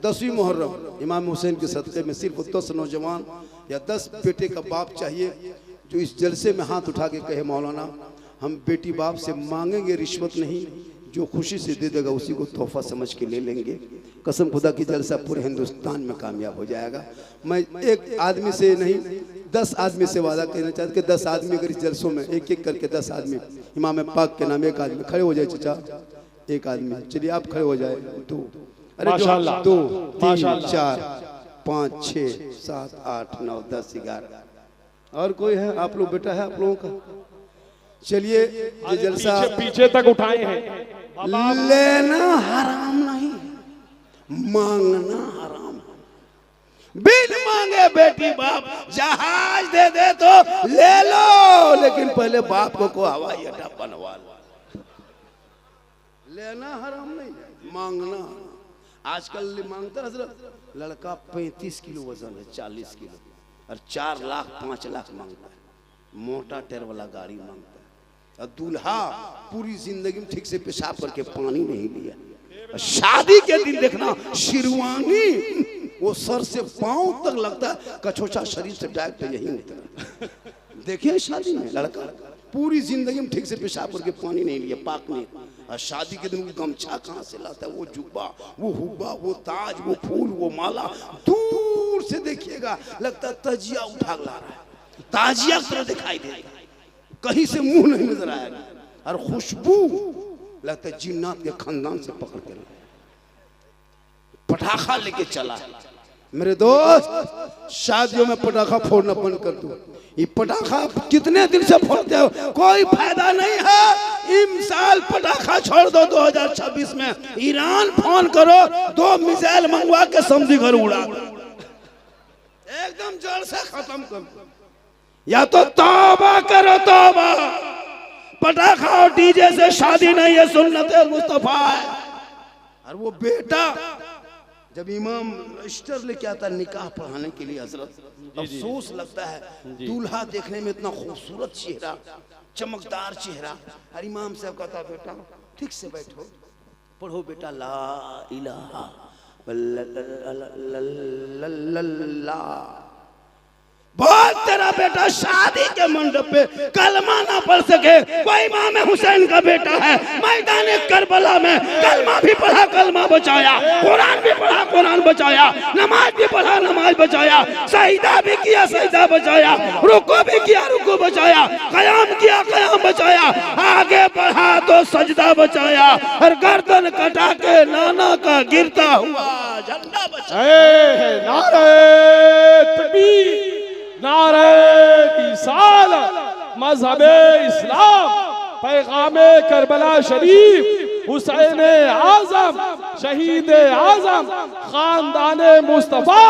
10वीं मुहर्रम इमाम हुसैन के सदक़े में सिर्फ 10 नौजवान या 10 बेटे का बाप चाहिए जो इस जलसे में हाथ उठा के कहे, मौलाना हम बेटी बाप से मांगेंगे रिश्वत नहीं, जो खुशी से दे देगा उसी को तोहफा समझ के ले लेंगे। कसम खुदा की जलसा पूरे हिंदुस्तान में कामयाब हो जाएगा। मैं एक आदमी से नहीं 10 आदमी से वादा करना चाहता कि 10 आदमी अगर इस जलसों में एक एक करके 10 आदमी इमाम पाक के नाम एक आदमी खड़े हो जाए। चाचा एक आदमी, चलिए आप खड़े हो जाए। 2, अरे 2, 3, 4, 5, 6, 7, 8, 9, 10, 11 और कोई है? आप लोग बेटा है आप लोगों का? चलिए ये जलसा पीछे तक उठाए हैं। लेना हराम नहीं, मांगना हराम है। बिन मांगे बेटी बाप जहाज दे दे तो ले लो, लेकिन पहले बाप को हवाई अड्डा बनवा लो। लेना हराम नहीं, मांगना। आजकल मांगता हजरत, लड़का 35 किलो वजन है, 40 किलो और 4 लाख 5 लाख मांगता है। मोटा टेर वाला गाड़ी मांगता है। और दूल्हा पूरी जिंदगी में ठीक से पेशाब करके पानी नहीं लिया। शादी के दिन देखना शेरवानी वो सर से पांव तक लगता है, कछोचा शरीर से डायरेक्ट यही उतरा। देखिए शादी में लड़का पूरी जिंदगी में ठीक से पेशाब करके पानी नहीं लिया, पाक नहीं। और शादी के दिन वो गमछा कहाँ से लाता है, वो जुब्बा, वो हुब्बा, वो ताज, वो फूल, वो माला, दूर से देखिएगा लगता है तजिया उठा ला रहा है, ताजिया की तरह दिखाई देगा, कहीं से मुंह नहीं नजर आएगा। और खुशबू लगता है जिन्नात के खानदान से पकड़ के पटाखा लेके चला है। मेरे दोस्त, शादियों में पटाखा फोड़ना बंद कर दो। ये पटाखा कितने दिन से फोड़ते हो, कोई फायदा नहीं है। इस साल पटाखा छोड़ दो, 2026 में ईरान फोन करो, 2 मिसाइल मंगवा के समझी घर उड़ा दो, एकदम जड़ से खत्म कर दो। या तो तौबा करो, तौबा। पटाखा और डीजे से शादी नहीं है, सुन्नत मुस्तफा है। और वो बेटा जब इमाम रजिस्टर लेके आता निकाह पढ़ाने के लिए हजरत, अफसोस लगता है दूल्हा देखने में इतना खूबसूरत चेहरा, चमकदार चेहरा, और इमाम साहब कहता बेटा ठीक से बैठो, पढ़ो बेटा ला इलाहा इल्लल्लाह। बहुत तेरा बेटा शादी के मंडप पे कलमा ना पढ़ सके, कोई इमाम हुसैन का बेटा है, मैदान करबला में कलमा भी पढ़ा, कलमा बचाया, कुरान भी पढ़ा, कुरान बचाया, नमाज भी पढ़ा, नमाज बचाया, सजदा भी किया, सजदा बचाया, रुकू भी किया, रुकू बचाया, कयाम किया, कयाम बचाया, आगे बढ़ा तो सजदा बचाया, और गर्दन कटा के नाना का गिरता हुआ झंडा बचाया। नारे तकबीर, नारे रिसालत, मज़हबे इस्लाम, पैगामे करबला शरीफ, हुसैन आज़म, शहीद आज़म, खानदाने मुस्तफ़ा,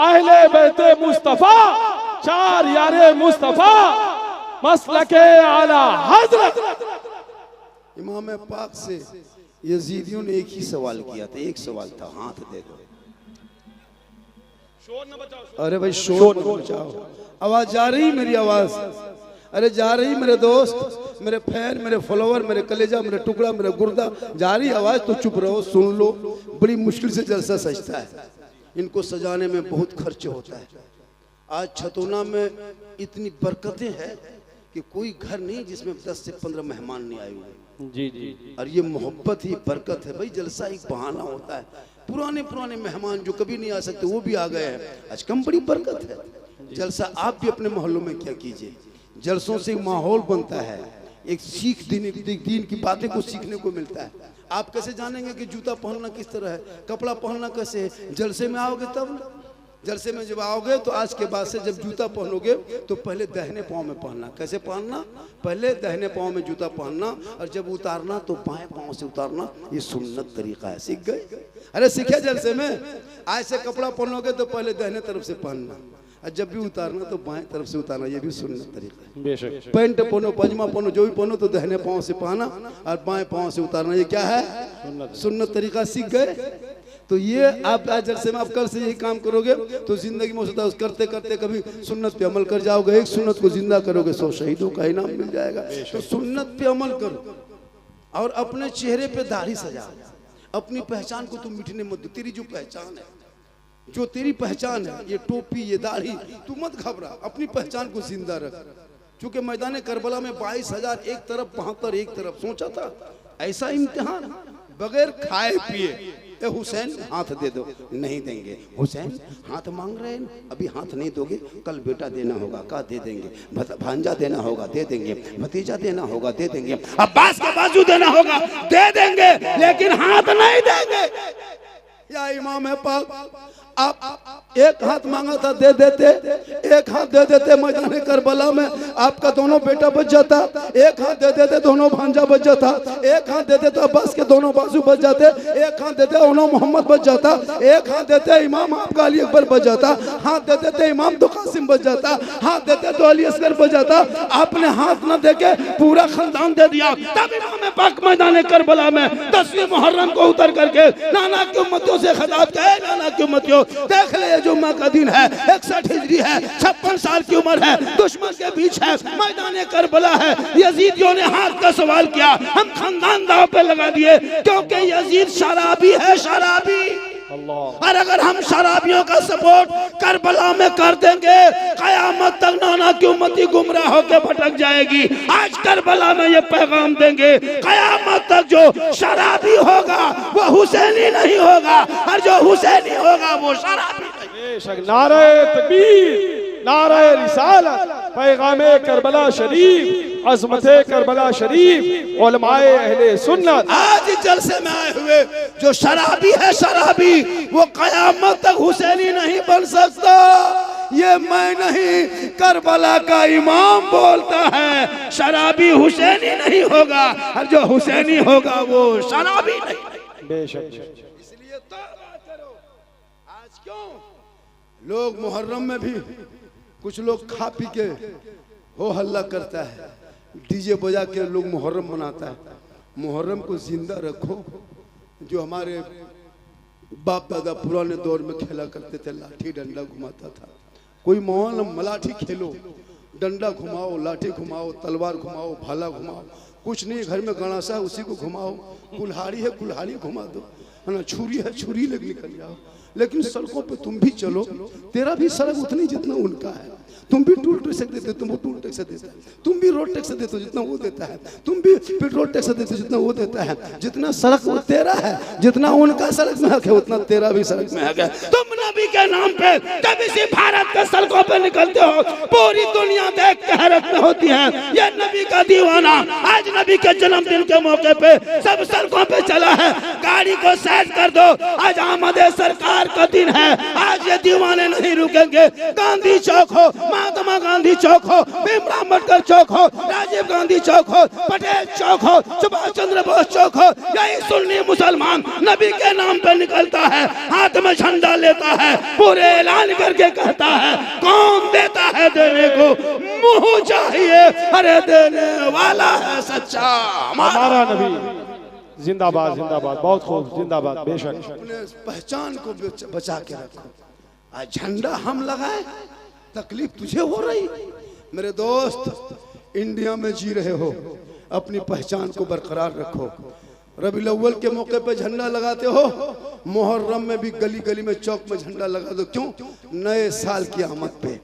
अहले बैते मुस्तफ़ा, 4 यारे मुस्तफ़ा, मसलके आला हज़रत। इमाम पाक से यजीदियों ने एक ही सवाल किया था, एक सवाल था, हाथ दे दो। अरे भाई शोर न बचाओ, आवाज जा रही मेरी आवाज? अरे जा रही मेरे दोस्त, मेरे फैन, मेरे फॉलोवर, मेरे कलेजा, मेरे टुकड़ा, मेरे गुर्दा, जा रही आवाज तो चुप रहो, सुन लो। बड़ी मुश्किल से जलसा सजता है, इनको सजाने में बहुत खर्च होता है। आज छतौना में इतनी बरकतें हैं कि कोई घर नहीं जिसमें 10 से 15 मेहमान नहीं आए हुए। जी जी, और ये मोहब्बत ही बरकत है भाई। जलसा एक बहाना होता है, पुराने पुराने मेहमान जो कभी नहीं आ सकते वो भी आ गए हैं, आज कम बड़ी बरकत है। जलसा आप भी अपने मोहल्लों में क्या कीजिए, जलसों से माहौल बनता है, एक सीख दीन की बातें को सीखने को मिलता है। आप कैसे जानेंगे कि जूता पहनना किस तरह है, कपड़ा पहनना कैसे है? जलसे में आओगे तब। जलसे में जब आओगे तो आज के बाद से जब जूता पहनोगे तो पहले दाहिने पाँव में पहनना। कैसे पहनना? पहले दाहिने पाँव में जूता पहनना और जब उतारना तो बाएं पाँव से उतारना। ये सुन्नत तरीका है। सीख गए? अरे सीखे जलसे में? आज से कपड़ा पहनोगे तो पहले दाहिने तरफ से पहनना और जब भी उतारना तो बाएं तरफ से उतारना। ये भी सुन्नत तरीका है। बेशक। पैंट पहनो, पजामा पहनो, जो भी पहनो तो दाहिने पाँव से पहना और बाएं पाँव से उतारना। ये क्या है? सुन्नत तरीका। सीख गए? तो ये आप आज जलसे में आप कल से यही काम करोगे तो जिंदगी में हो सकता है करते करते कभी सुन्नत पे अमल कर जाओगे। एक सुन्नत को जिंदा करोगे 100 शहीदों का इनाम मिल जाएगा। तो सुन्नत पे अमल करो और अपने चेहरे पे दाढ़ी सजाओ। अपनी पहचान को तुम मिटने मत दो। तेरी जो पहचान है, जो तेरी पहचान है, ये टोपी, ये दाढ़ी, तू मत घबरा। अपनी पहचान को जिंदा रख। क्योंकि मैदान करबला में 22,000 एक तरफ, 72 एक तरफ। सोचा था ऐसा इम्तिहान बगैर खाए पिए। हुसैन हाथ दे दो, नहीं देंगे। हुसैन हाथ मांग रहे हैं, अभी हाथ नहीं दोगे, कल बेटा देना होगा, का दे देंगे। भांजा देना होगा, दे देंगे। भतीजा देना होगा, दे देंगे। अब्बास के बाजू देना होगा, दे देंगे, लेकिन हाथ नहीं देंगे। या इमाम है पाक, आप एक हाथ मांगा था दे देते, एक हाथ दे देते मैदान करबला में आपका दोनों बेटा बच जाता। एक हाथ दे देते दोनों भांजा बच जाता। एक हाथ दे देते अब्बास के दोनों बाजू बच जाते। एक हाथ देते उन्हों मोहम्मद बच जाता। एक हाथ देते इमाम आपका अली अकबर बच जाता। हाथ दे देते इमाम तो कासिम बच जाता। हाथ देते तो अली असगर बच जाता। आपने हाथ न देके पूरा खानदान दे दिया। तब इमाम पाक मैदान करबला में 10वीं मुहर्रम को उतर करके नाना की उम्मतियों से खिताब किया। नाना की उम्मतियों, देख ले, जुम्मा का दिन है, 61 हिजरी है, 56 साल की उम्र है, दुश्मन के बीच है, मैदान करबला है। यजीदियों ने हाथ का सवाल किया, हम खानदान दांव पे लगा दिए क्योंकि यजीद शराबी है, शराबी। और अगर हम शराबियों का सपोर्ट करबला में कर देंगे, कयामत तक नाना की उम्मती गुमराह होकर भटक जाएगी। आज करबला में ये पैगाम देंगे, कयामत तक जो शराबी होगा वो हुसैनी नहीं होगा, और जो हुसैनी होगा वो शराबी नहीं। नारे तकबीर, नारे रिसालत, पैगामे करबला शरीफ, अज़मते करबला शरीफ, उलमाए अहले सुन्नत। आज जलसे में आए हुए जो शराबी है, शराबी, वो कयामत तक हुसैनी नहीं बन सकता। ये मैं नहीं, करबला का इमाम बोलता है, शराबी हुसैनी नहीं होगा, और जो हुसैनी होगा वो शराबी नहीं। बेशक। इसलिए तौबा करो। आज क्यों लोग मुहर्रम में भी कुछ लोग खा पी के हो हल्ला करता है, डीजे बजा के लोग मुहर्रम मनाता है। मुहर्रम को जिंदा रखो। जो हमारे बाप दादा पुराने दौर में खेला करते थे, लाठी डंडा घुमाता था। कोई माहौल मलाठी खेलो, डंडा घुमाओ, लाठी घुमाओ, तलवार घुमाओ, भाला घुमाओ, कुछ नहीं। घर में गणासा है उसी को घुमाओ, कुल्हाड़ी है कुल्हाड़ी घुमा दो, है ना, छुरी है छुरी लेके निकल जाओ। लेकिन सड़कों पे तुम भी चलो, तेरा भी सड़क उतनी जितना उनका है। तुम भी टूल टैक्स देते हो, तुम वो टूल टैक्स देता है। तुम भी रोड टैक्स देते हो जितना वो देता है। तुम भी पेट्रोल टैक्स देते हो जितना वो देता है। जितना सड़क वो तेरा है, जितना उनका सड़क में हक है, उतना तेरा भी सड़क में हक है। तुम नबी के नाम पे जब इसी भारत के सड़कों पे निकलते हो, पूरी दुनिया देख के हैरत में होती है। ये नबी का दीवाना आज नबी के जन्मदिन के मौके पे सब सड़कों पे चला है। गाड़ी को साइड कर दो, आज आमद सरकार का दिन है। आज ये दीवाने नहीं रुकेंगे। गांधी चौक हो, महात्मा गांधी चौक हो, भीमराव अम्बेडकर चौक हो, राजीव गांधी चौक हो, पटेल चौक हो, सुभाष चंद्र बोस चौक हो, यही सुन्नी मुसलमान नबी के नाम पे निकलता है, हाथ में झंडा लेता है, पूरे ऐलान करके कहता है, कौन देता है देने को मुंह चाहिए, अरे देने वाला है सच्चा हमारा नबी। जिंदाबाद, जिंदाबाद, बहुत खूब, जिंदाबाद। बेशक। अपने पहचान को बचा के रखो। आज झंडा हम लगाए, तकलीफ तुझे हो रही। मेरे दोस्त, इंडिया में जी रहे हो, अपनी पहचान को बरकरार रखो। रबीउल अव्वल के मौके पे झंडा लगाते हो, मुहर्रम में भी गली गली में चौक में झंडा लगा दो। क्यों? नए साल की आमद पे,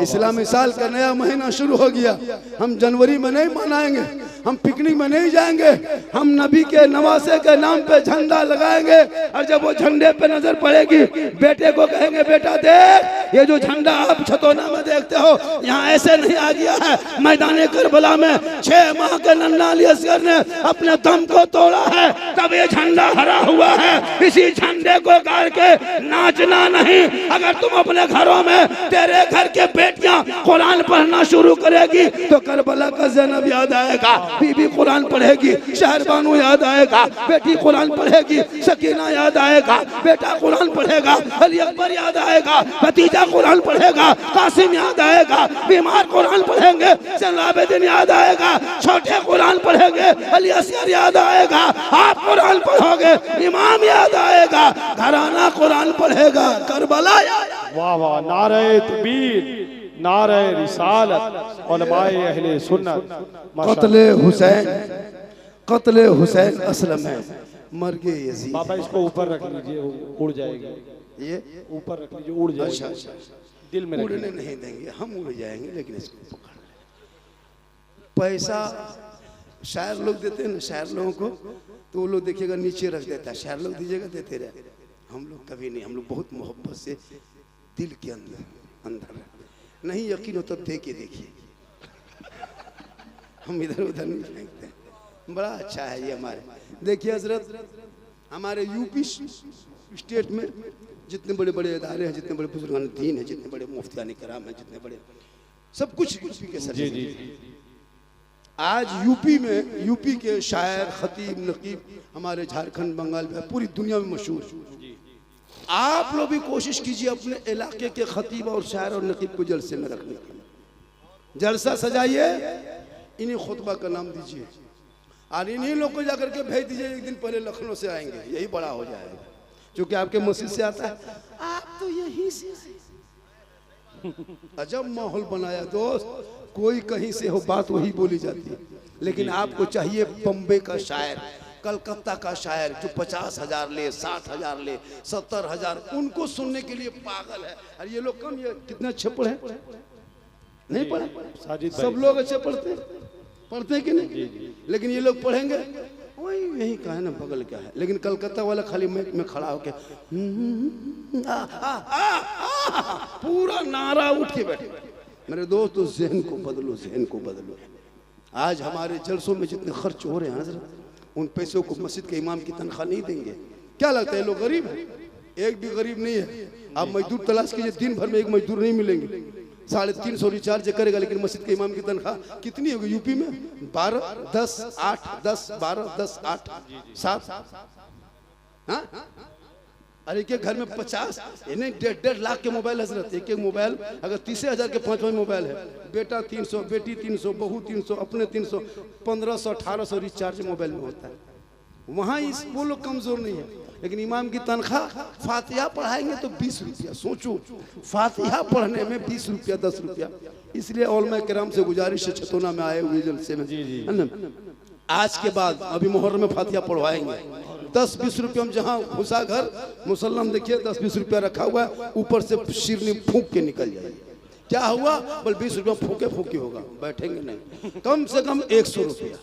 इस्लामी साल का नया महीना शुरू हो गया। हम जनवरी में नहीं मनाएंगे, हम पिकनिक में नहीं जाएंगे, हम नबी के नवासे के नाम पे झंडा लगाएंगे। और जब वो झंडे पे नजर पड़ेगी, बेटे को कहेंगे बेटा देख ये जो झंडा आप छतौना में देखते हो यहाँ ऐसे नहीं आ गया है, मैदान करबला में 6 माह के नन्ना अली असगर ने अपने दम को तोड़ा है, तब ये झंडा हरा हुआ है। इसी झंडे को गाड़ के नाचना नहीं। अगर तुम अपने घरों में, तेरे घर के बेटियां कुरान पढ़ना शुरू करेगी तो करबला का ज़ैनब याद आएगा, बीबी कुरान पढ़ेगी, शहरबानू याद आएगा, बेटी कुरान पढ़ेगी, सकीना याद आएगा, बेटा कुरान पढ़ेगा, अली अकबर याद आएगा, भतीजा कुरान पढ़ेगा, कासिम याद आएगा, बीमार कुरान पढ़ेंगे, जैनुलाब्दीन याद आएगा, छोटे कुरान पढ़ेंगे, अली असगर याद आएगा, आप कुरान पढ़ोगे, इमाम याद आएगा, घराना कुरान पढ़ेगा, करबला याद आएगा। वाह वाह, नारे तकबीर, नारे रिसालत, उलमाए अहले सुन्नत। कत्ले हुसैन असलम है, मर्गे यजीद। बाबा इसको ऊपर रख लीजिए, उड़ जाएगी। ये ऊपर रख लीजिए, उड़ जाएगी। अच्छा, दिल में उड़ने नहीं देंगे, हम उड़ जाएंगे, लेकिन इसको पकड़ ले। पैसा शायर लोग देते हैं ना, शायर लोगों को, तो वो लोग देखिएगा नीचे रख देता है, शायर लोग दीजिएगा देते रहे। हम लोग कभी नहीं, हम लोग बहुत मोहब्बत से दिल के अंदर नहीं यकीन हो तो दे के देखिए, हम इधर उधर नहीं फेंकते। बड़ा अच्छा है ये हमारे। देखिए हजरत, हमारे यूपी स्टेट में जितने बड़े बड़े इदारे हैं, जितने बड़े बुजुर्गान दीन हैं, जितने बड़े मुफ्तियान कराम हैं, जितने बड़े सब कुछ यूपी के सर। आज यूपी में, यूपी के शायर, खतीब, नकीब हमारे झारखंड, बंगाल में, पूरी दुनिया में मशहूर। आप लोग भी कोशिश कीजिए अपने इलाके के खतीब और शायर और नकीब को जलसे में रखने के लिए। जलसा सजाइए, इन्हीं खुतबा का नाम दीजिए और इन्हीं लोग को जाकर के भेज दीजिए। एक दिन पहले लखनऊ से आएंगे, यही बड़ा हो जाएगा, क्योंकि आपके मस्जिद से आता है, आप तो यहीं से। अजब माहौल बनाया दोस्त, कोई कहीं से हो, बात वही बोली जाती है। लेकिन आपको चाहिए बम्बे का शायर, कलकत्ता का शायर जो 50,000 ले, 60,000 ले, 70,000, उनको सुनने के लिए पागल है। और ये लोग कम, ये कितने अच्छे पढ़े नहीं पढ़े, सब लोग अच्छे पढ़ते हैं कि नहीं, लेकिन ये लोग पढ़ेंगे वही यही कहा है ना, बगल क्या है। लेकिन कलकत्ता वाला खाली माइक में खड़ा होके पूरा नारा उठ के बैठे। मेरे दोस्त, तो ज़हन को बदलो, ज़हन को बदलो। आज हमारे जलसों में जितने खर्च हो रहे हैं हज़रत, उन पैसों को मस्जिद के इमाम की तनख्वाह नहीं देंगे। क्या लगता है लोग गरीब हैं? एक भी गरीब नहीं है। आप मजदूर तलाश कीजिए, दिन भर में एक मजदूर नहीं मिलेंगे। 350 रिचार्ज करेगा, लेकिन मस्जिद के इमाम की तनख्वाह कितनी होगी यूपी में? 12, 10, 8, 10, 12, 10, 8, 7। हाँ, अरे एक घर में 50 यानी 1.5 लाख के मोबाइल हजरत। एक मोबाइल अगर 30,000 के 5 मोबाइल है, बेटा 300, बेटी 300, बहू 300, अपने 300, 1500, 1800 रिचार्ज मोबाइल में होता है। वहाँ इस वो लोग कमजोर नहीं है। लेकिन इमाम की तनख्वाह, फातिहा पढ़ाएंगे तो 20 रुपया। सोचो, फातिहा पढ़ने में 20 रुपया, 10 रुपया। इसलिए उलमा किराम से गुजारिश है, छतौना में आए हुए जलसे में, आज के बाद अभी मुहर्रम में फातिहा पढ़वाएंगे। 10-20 रुपये हम जहाँ घुसा घर मुसल्लम देखिए 10-20 रुपया रखा हुआ है, ऊपर से शिरनी फूंक के निकल जाए। क्या हुआ? बोल 20 रुपया फूके फूके होगा, बैठेंगे नहीं। कम से कम 100 रुपया।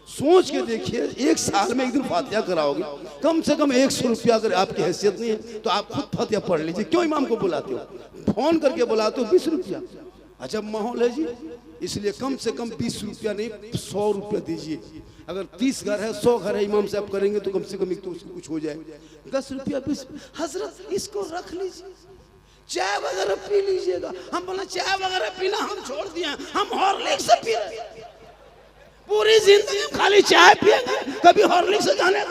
सोच के देखिए, एक साल में एक दिन फातिहा कराओगे, कम से कम 100 रुपया। अगर आपकी हैसियत नहीं है तो आप खुद फातिहा पढ़ लीजिए। क्यों इमाम को बुलाते हो? फोन करके बुलाते हो, 20 रुपया। अच्छा माहौल है जी, इसलिए कम से कम 20 रुपया नहीं 100 रुपया दीजिए। अगर 30 घर है, 100 घर है, इमाम साहब करेंगे तो कम से कम एक तो उसको कुछ हो जाए। 10 रुपया 20 हजरत, इसको रख लीजिए, चाय वगैरह पी लीजिएगा। हम बोला चाय वगैरह पीना हम छोड़ दिए, हम हॉर्लिक्स से पी रहे हैं। पूरी जिंदगी खाली चाय पिएंगे, कभी हॉर्लिक्स से जाने।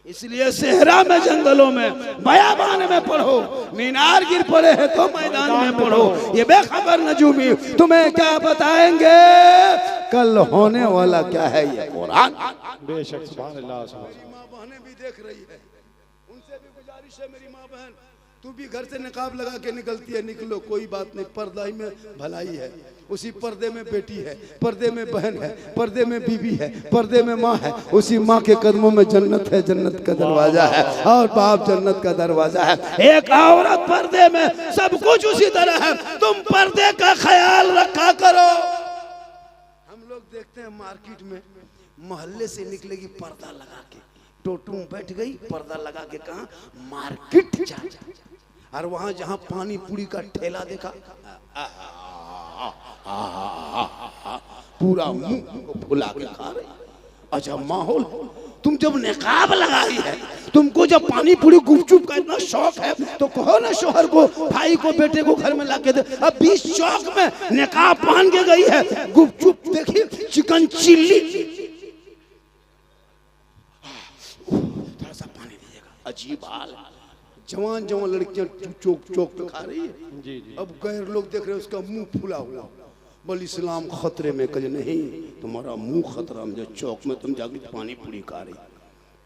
इसलिए सेहरा में, जंगलों में, बयाबान में पढ़ो, मीनार गिर पड़े हैं तो मैदान में पढ़ो। ये बेखबर नजूमी तुम्हें क्या बताएंगे कल होने वाला क्या है ये कुरान। बेशक, सुभान अल्लाह। मेरी माँ बहनें भी देख रही है, उनसे भी गुजारिश है, मेरी माँ बहन तू भी घर से निकाब लगा के निकलती है, निकलो, कोई बात नहीं। पर्दा ही में भलाई है। उसी पर्दे में बेटी है, पर्दे में बहन है, पर्दे में बीवी है, पर्दे में माँ है। उसी माँ के कदमों में जन्नत है, जन्नत का दरवाजा है, और बाप जन्नत का दरवाजा है। एक औरत पर्दे में, सब कुछ उसी तरह है। तुम पर्दे का ख्याल रखा करो। हम लोग देखते हैं मार्केट में मोहल्ले से निकलेगी पर्दा लगा के, टोटो में बैठ गई पर्दा लगा के, कहा मार्केट जा, और वहां जहां पानी पूरी का ठेला देखा, पूरा मुंह को फुला के खा रही। अच्छा माहौल। तुम जब निकाब लगाई है, तुमको जब पानी पूरी गुपचुप का इतना शौक है, तो कहो ना शोहर को, भाई को, बेटे को घर में लाके दे। अब 20 चौक में निकाब पहन के गई है, गुपचुप देखिए, चिकन चिल्ली, थोड़ा सा पानी दीजिएगा। अजीब हाल। जवान जवान लड़कियां चौक चौक पे खा रही है। जी जी। अब गैर लोग देख रहे हैं, उसका मुंह फुला हुआ। बोल इस्लाम खतरे में, कहे नहीं तुम्हारा मुंह खतरा में, जो चौक में तुम जाके पानी पूरी खा रही,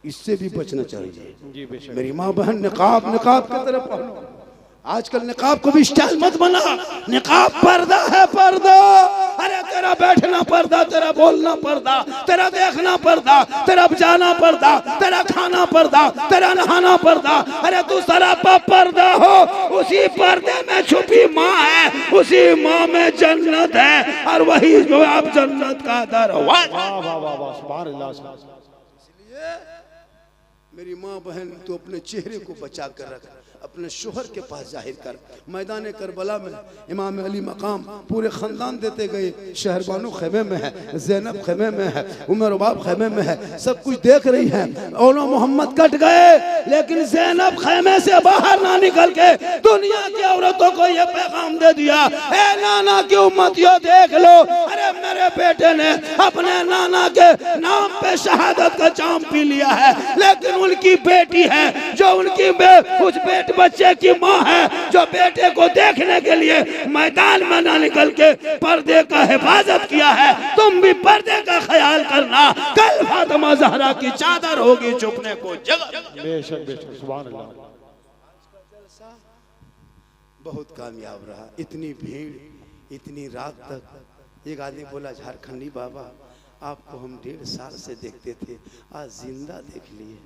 इससे भी बचना चाहिए। जी बेशक। मेरी माँ बहन, निकाब की तरफ पहनो। आजकल निकाब को भी स्टाइल मत बना। निकाब पर्दा है, पर्दा। अरे तेरा बैठना पर्दा, तेरा बोलना पर्दा, तेरा देखना पर्दा, तेरा जाना पर्दा, तेरा खाना पर्दा, तेरा नहाना पर्दा। अरे तू सरापा पर्दा हो। उसी पर्दे में छुपी माँ है, उसी माँ में जन्नत है, और वही जो आप जन्नत का दरवाजा। इसलिए मेरी माँ बहन, तो अपने चेहरे को बचा कर रख, अपने शोहर के पास जाहिर कर। मैदान करबला में इमाम अली मकाम पूरे खानदान देते गए। शहरबानो खेमे में है, ज़ैनब खेमे में है, उमर बाब खेमे में है, सब कुछ देख रही है। औलो मोहम्मद कट गए, लेकिन ज़ैनब खेमे से बाहर ना निकल के दुनिया की औरतों को ये पैगाम दे दिया, ए नाना की उम्मतियों देख लो, अरे मेरे बेटे ने अपने नाना के नाम पे शहादत का जाम पी लिया है, लेकिन उनकी बेटी है जो उनकी उस बेटे बच्चे की माँ है, जो बेटे को देखने के लिए मैदान में ना निकल के पर्दे का हिफाजत किया है। तुम भी पर्दे का ख्याल करना, कल फातिमा ज़हरा की चादर होगी छुपने को जगह। बेशक बेशक, सुभान अल्लाह। बहुत कामयाब रहा। इतनी भीड़, इतनी रात तक। एक आदमी बोला, झारखंडी बाबा आपको हम 1.5 साल से देखते थे, आज जिंदा देख लिए।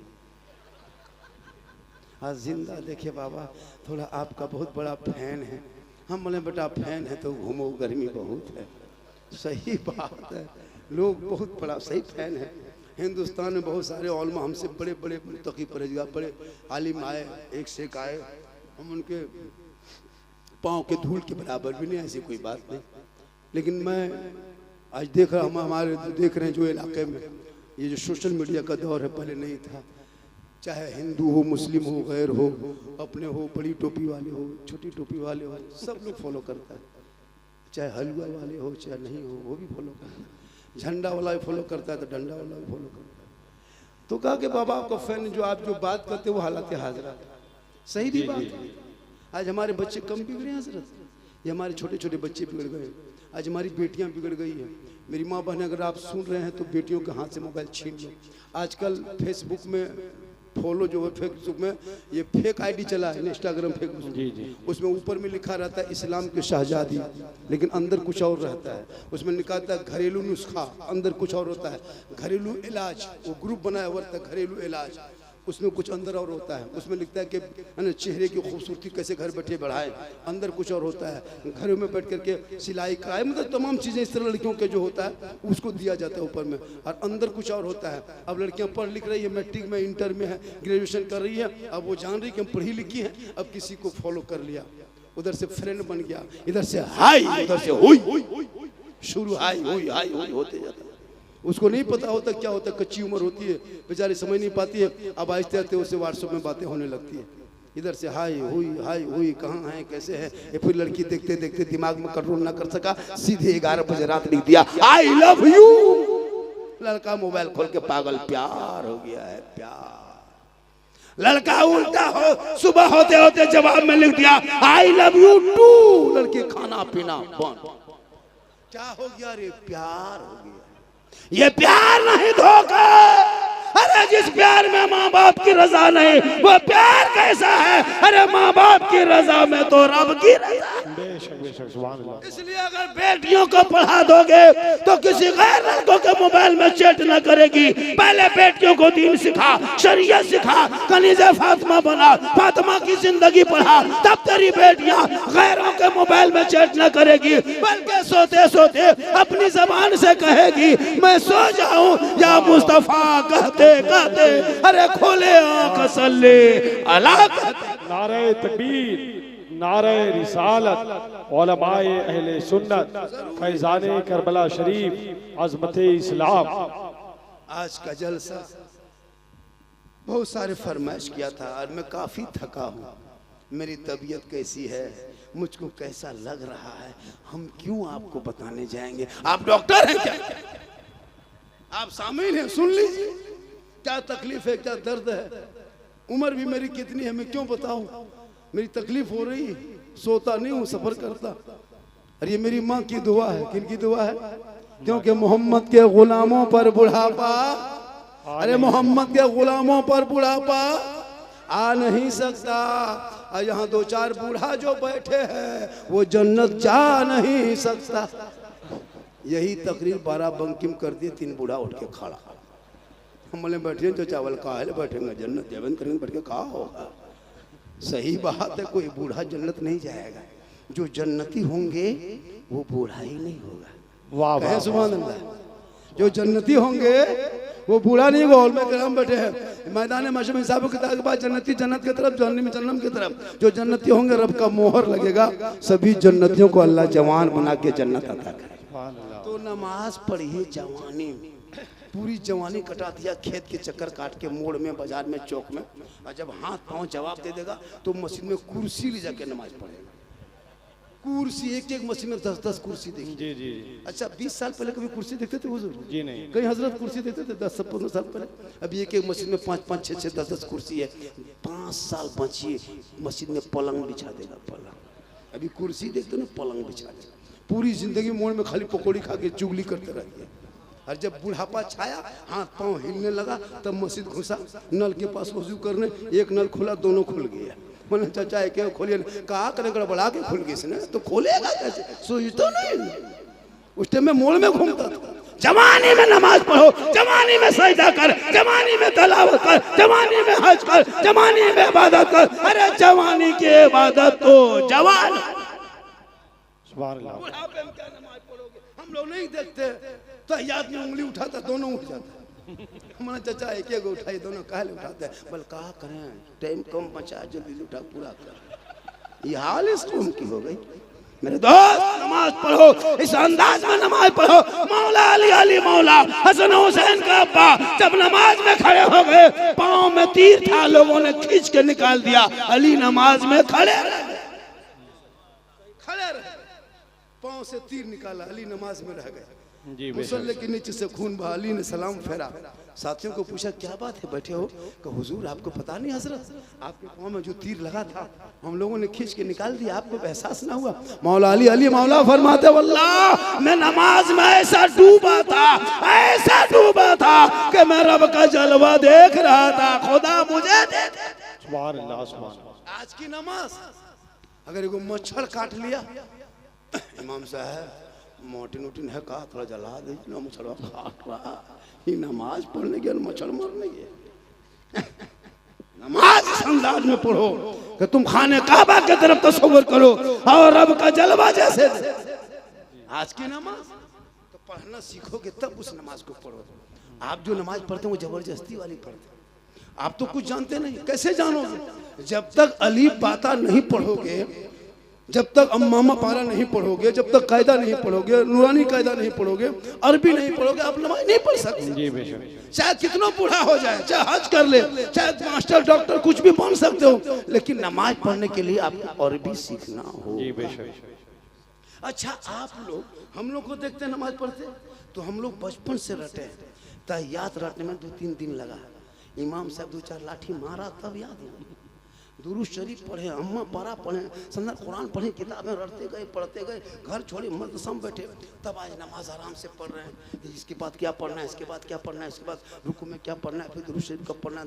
आज जिंदा देखे बाबा, थोड़ा आपका बहुत बड़ा फैन है। हम बोले बेटा फैन है तो घूमो, गर्मी बहुत है। सही बात है, लोग बहुत बड़ा सही फैन है। हिंदुस्तान में बहुत सारे उलमा हमसे बड़े बड़े मुत्तकी परहेज़गार, बड़े आलिम आए, एक से एक आए, हम उनके पाँव के धूल के बराबर भी नहीं, ऐसी कोई बात नहीं। लेकिन मैं आज देख रहा, हम हमारे देख रहे हैं जो इलाके में ये जो सोशल मीडिया का दौर है, पहले नहीं था। चाहे हिंदू हो, मुस्लिम हो, गैर हो, अपने हो, बड़ी टोपी वाले हो, छोटी टोपी वाले हो, सब लोग फॉलो करता है। चाहे हलवा वाले हो, चाहे नहीं हो, वो भी फॉलो करता है। झंडा वाला भी फॉलो करता है, तो डंडा वाला भी फॉलो करता है। तो कहा कि बाबा आपका फैन, जो आप जो बात करते वो हालात हाजरा, सही भी बात है। आज हमारे बच्चे कम बिगड़े हैं हजरत, ये हमारे छोटे छोटे बच्चे बिगड़ गए। आज हमारी बेटियां बिगड़ गई हैं। मेरी माँ बहन, अगर आप सुन रहे हैं तो बेटियों के हाथ से मोबाइल छीन लो। आजकल फेसबुक में फॉलो जो है, फेसबुक में ये फेक आईडी चला है, इंस्टाग्राम फेसबुक, उसमें ऊपर में लिखा रहता है इस्लाम के शहजादी, लेकिन अंदर कुछ और रहता है। उसमें लिखा था घरेलू नुस्खा, अंदर कुछ और होता है। घरेलू इलाज, वो ग्रुप बनाया हुआ था घरेलू इलाज, उसमें कुछ अंदर और होता है। उसमें लिखता है कि चेहरे की खूबसूरती कैसे घर बैठे बढ़ाएं, अंदर कुछ और होता है। घरों में बैठ करके सिलाई कराए, मतलब तमाम चीज़ें इस तरह लड़कियों के जो होता है उसको दिया जाता है ऊपर में, और अंदर कुछ और होता है। अब लड़कियां पढ़ लिख रही है, मैट्रिक में, इंटर में है, ग्रेजुएशन कर रही है, अब वो जान रही कि हम पढ़ी लिखी है, अब किसी को फॉलो कर लिया, उधर से फ्रेंड बन गया, इधर से हाई, उधर से हुई, शुरू हाई हुई होते जाता है। उसको नहीं पता होता क्या होता, कच्ची उम्र होती है, बेचारी समझ नहीं पाती है। अब आहिस्ते आहिस्ते उससे व्हाट्सएप में बातें होने लगती है, इधर से हाई हुई, कहाँ है, कैसे है। ये फिर लड़की देखते देखते दिमाग में कंट्रोल ना कर सका, सीधे 11 बजे रात लिख दिया आई लव यू। लड़का मोबाइल खोल के पागल, प्यार हो गया है, प्यार। लड़का उल्टा हो, सुबह होते होते जवाब में लिख दिया आई लव यू टू। लड़की खाना पीना बंद। क्या हो गया रे? प्यार हो गया। ये प्यार नहीं, धोखा। अरे जिस प्यार में माँ बाप की रजा नहीं, वो प्यार कैसा है? अरे माँ बाप की रजा में तो रब की रजा है। बेशक बेशक सुभान अल्लाह। इसलिए अगर बेटियों को पढ़ा दोगे तो किसी गैर लड़कों के मोबाइल में चैट न करेगी। पहले बेटियों को दीन सिखा, शरीयत सिखा, कनीज़े फातिमा बना, फातिमा की जिंदगी पढ़ा, तब तेरी बेटियां गैरों के मोबाइल में चैट न करेगी, बल्कि सोते सोते अपनी जबान से कहेगी मैं सो जाऊं या मुस्तफा कहते कहते अरे खोले आंख सल्ले अला कहते। नारे तकबीर, नारे रिसालत, उलमाए अहले सुन्नत, फैजाने करबला शरीफ, अज़मते इस्लाम। आज का जलसा बहुत सारे फरमाइश किया था और मैं काफी थका हूँ। मेरी तबीयत कैसी है, मुझको कैसा लग रहा है, हम क्यों आपको बताने जाएंगे। आप डॉक्टर हैं क्या? आप शामिल हैं, सुन लीजिए क्या तकलीफ है, क्या दर्द है। उम्र भी मेरी कितनी है मैं क्यों बताऊं। मेरी तकलीफ हो रही, सोता नहीं हूँ, सफर करता। और ये मेरी माँ की दुआ है। किन की दुआ है? क्योंकि मोहम्मद के गुलामों पर बुढ़ापा, अरे मोहम्मद के गुलामों पर बुढ़ापा आ नहीं सकता। और यहाँ दो चार बूढ़ा जो बैठे हैं वो जन्नत जा नहीं सकता। यही तकरीर 12 बंकिम कर दिए, 3 बूढ़ा उठ के खड़ा। हम बोले बैठे जो चावल कहा है बैठेंगे जन्नत जबन करेंगे, बैठ के कहा होगा। सही बात है, कोई बूढ़ा जन्नत नहीं जाएगा। जो जन्नती होंगे वो बूढ़ा ही नहीं होगा। वाह वाह सुभान अल्लाह। जो जन्नती होंगे वो बूढ़ा नहीं होगा। हॉल में करम बैठे हैं मैदान मशहूर हिसाब किताब के बाद जन्नती जन्नत की तरफ, जहन्नमी जहन्नम की तरफ। जो जन्नती होंगे रब का मोहर लगेगा, सभी जन्नतियों को अल्लाह जवान बना के जन्नत अता करे। तो नमाज पढ़िए जवानी में, पूरी जवानी कटा दिया खेत के चक्कर काट के, मोड़ में, बाजार में, चौक में। और जब हाथ पांव जवाब दे देगा तो मस्जिद में कुर्सी ले जाके नमाज पढ़ेगा। कुर्सी, एक एक मस्जिद में 10-10 कुर्सी देखी। जी जी। अच्छा 20 साल पहले कभी कुर्सी देखते थे हुजूर? जी नहीं। कहीं हजरत कुर्सी देखते थे 10-15 साल पहले? अभी एक एक मस्जिद में 5-5, 6-6, 10-10 कुर्सी है। 5 साल बचिए मस्जिद में पलंग बिछा देगा। पलंग, अभी कुर्सी देखते ना, पलंग बिछा देगा। पूरी जिंदगी मोड़ में खाली पकौड़ी खा के चुगली करते रहिए। और जब बुढ़ापा छाया, हाथ पांव हिलने लगा, तब मस्जिद घुसा, नल के पास वजू करने। एक नल खुला, दोनों खुल गया। मैंने चाचा है क्या खोलिए, कहा करें गड़बड़ा के खुल गई इसने, तो खोलेगा कैसे, सोच तो नहीं। उस टाइम में मोड़ में घूमता था। जवानी में नमाज पढ़ो, जवानी में सजदा कर, जवानी में तलावत कर, जवानी में हज कर, जवानी में इबादत कर। अरे जवानी की इबादत तो जवान। सुभान अल्लाह। बुढ़ापे में क्या नमाज पढ़ोगे? हम लोग नहीं देखते तहियात में उंगली उठाता दोनों उठ जाता। हमारा चाचा एक एक उठाई, दोनों काहे उठाते हैं? बल कहा करें, टाइम कम बचा, जल्दी उठा पूरा कर। ये हाल इस कौम की हो गई। मेरे दोस्त नमाज पढ़ो, इस अंदाज में नमाज पढ़ो। मौला अली, अली मौला हसन हुसैन का अब्बा जब नमाज में खड़े हो गए, पाँव में तीर था, लोगों ने खींच के निकाल दिया। अली नमाज में खड़े रहे, पाँव से तीर निकाला, अली नमाज में रह गए। मुसल्ले के नीचे से खून बहा, अली ने सलाम फेरा। साथियों को पूछा क्या बात है बैठे हो? कि हुजूर आपको पता नहीं हजरत, आपके पाँव में जो तीर लगा था हम लोगों ने खींच के निकाल दिया, आपको एहसास ना हुआ? मौला अली, अली मौला फरमाते वल्लाह मैं नमाज में ऐसा डूबा था कि मैं रब का जलवा देख रहा था, खुदा मुझे दे दे। सुभान अल्लाह, सुभान अल्लाह। आज की नमाज अगर एगो मच्छर काट लिया, इमाम साहब मोटिन उटिन है कहा थोड़ा जला दे ना, मच्छर काट रहा। ये नमाज पढ़ने की मच्छर मारने की नमाज इस अंदाज में पढ़ो कि तुम खाने काबा की तरफ तसव्वुर करो और रब का जलवा जैसे। आज की नमाज तो पढ़ना सीखोगे तब उस नमाज को पढ़ो। आप जो नमाज पढ़ते हैं वो जबरदस्ती वाली पढ़ते हैं। आप तो कुछ जानते नहीं, कैसे जानोगे? जब तक अली पाता नहीं पढ़ोगे, जब तक अम्मामा पारा नहीं पढ़ोगे, जब तक कायदा नहीं पढ़ोगे, नूरानी कायदा नहीं पढ़ोगे, अरबी नहीं पढ़ोगे, आप नमाज नहीं पढ़ सकते। चाहे कितना बूढ़ा हो जाए, चाहे हज कर ले, चाहे मास्टर डॉक्टर कुछ भी बन सकते हो, लेकिन नमाज पढ़ने के लिए आपको अरबी सीखना हो। अच्छा आप लोग, हम लोग को देखते हैं नमाज पढ़ते, तो हम लोग बचपन से रटे हैं। तहियात रटने में 2-3 दिन लगा। इमाम साहब 2-4 लाठी मारा तब याद हुआ। दुरूद शरीफ पढ़े, अम्मा पारा पढ़े, संदर कुरान पढ़े, किताबें रटते गए, पढ़ते गए, घर छोड़े मदरसा में बैठे, तब आज नमाज आराम से पढ़ रहे हैं। इसके बाद क्या पढ़ना है, इसके बाद क्या पढ़ना है, इसके बाद रुकू में क्या पढ़ना है, फिर दुरूद शरीफ कब पढ़ना है,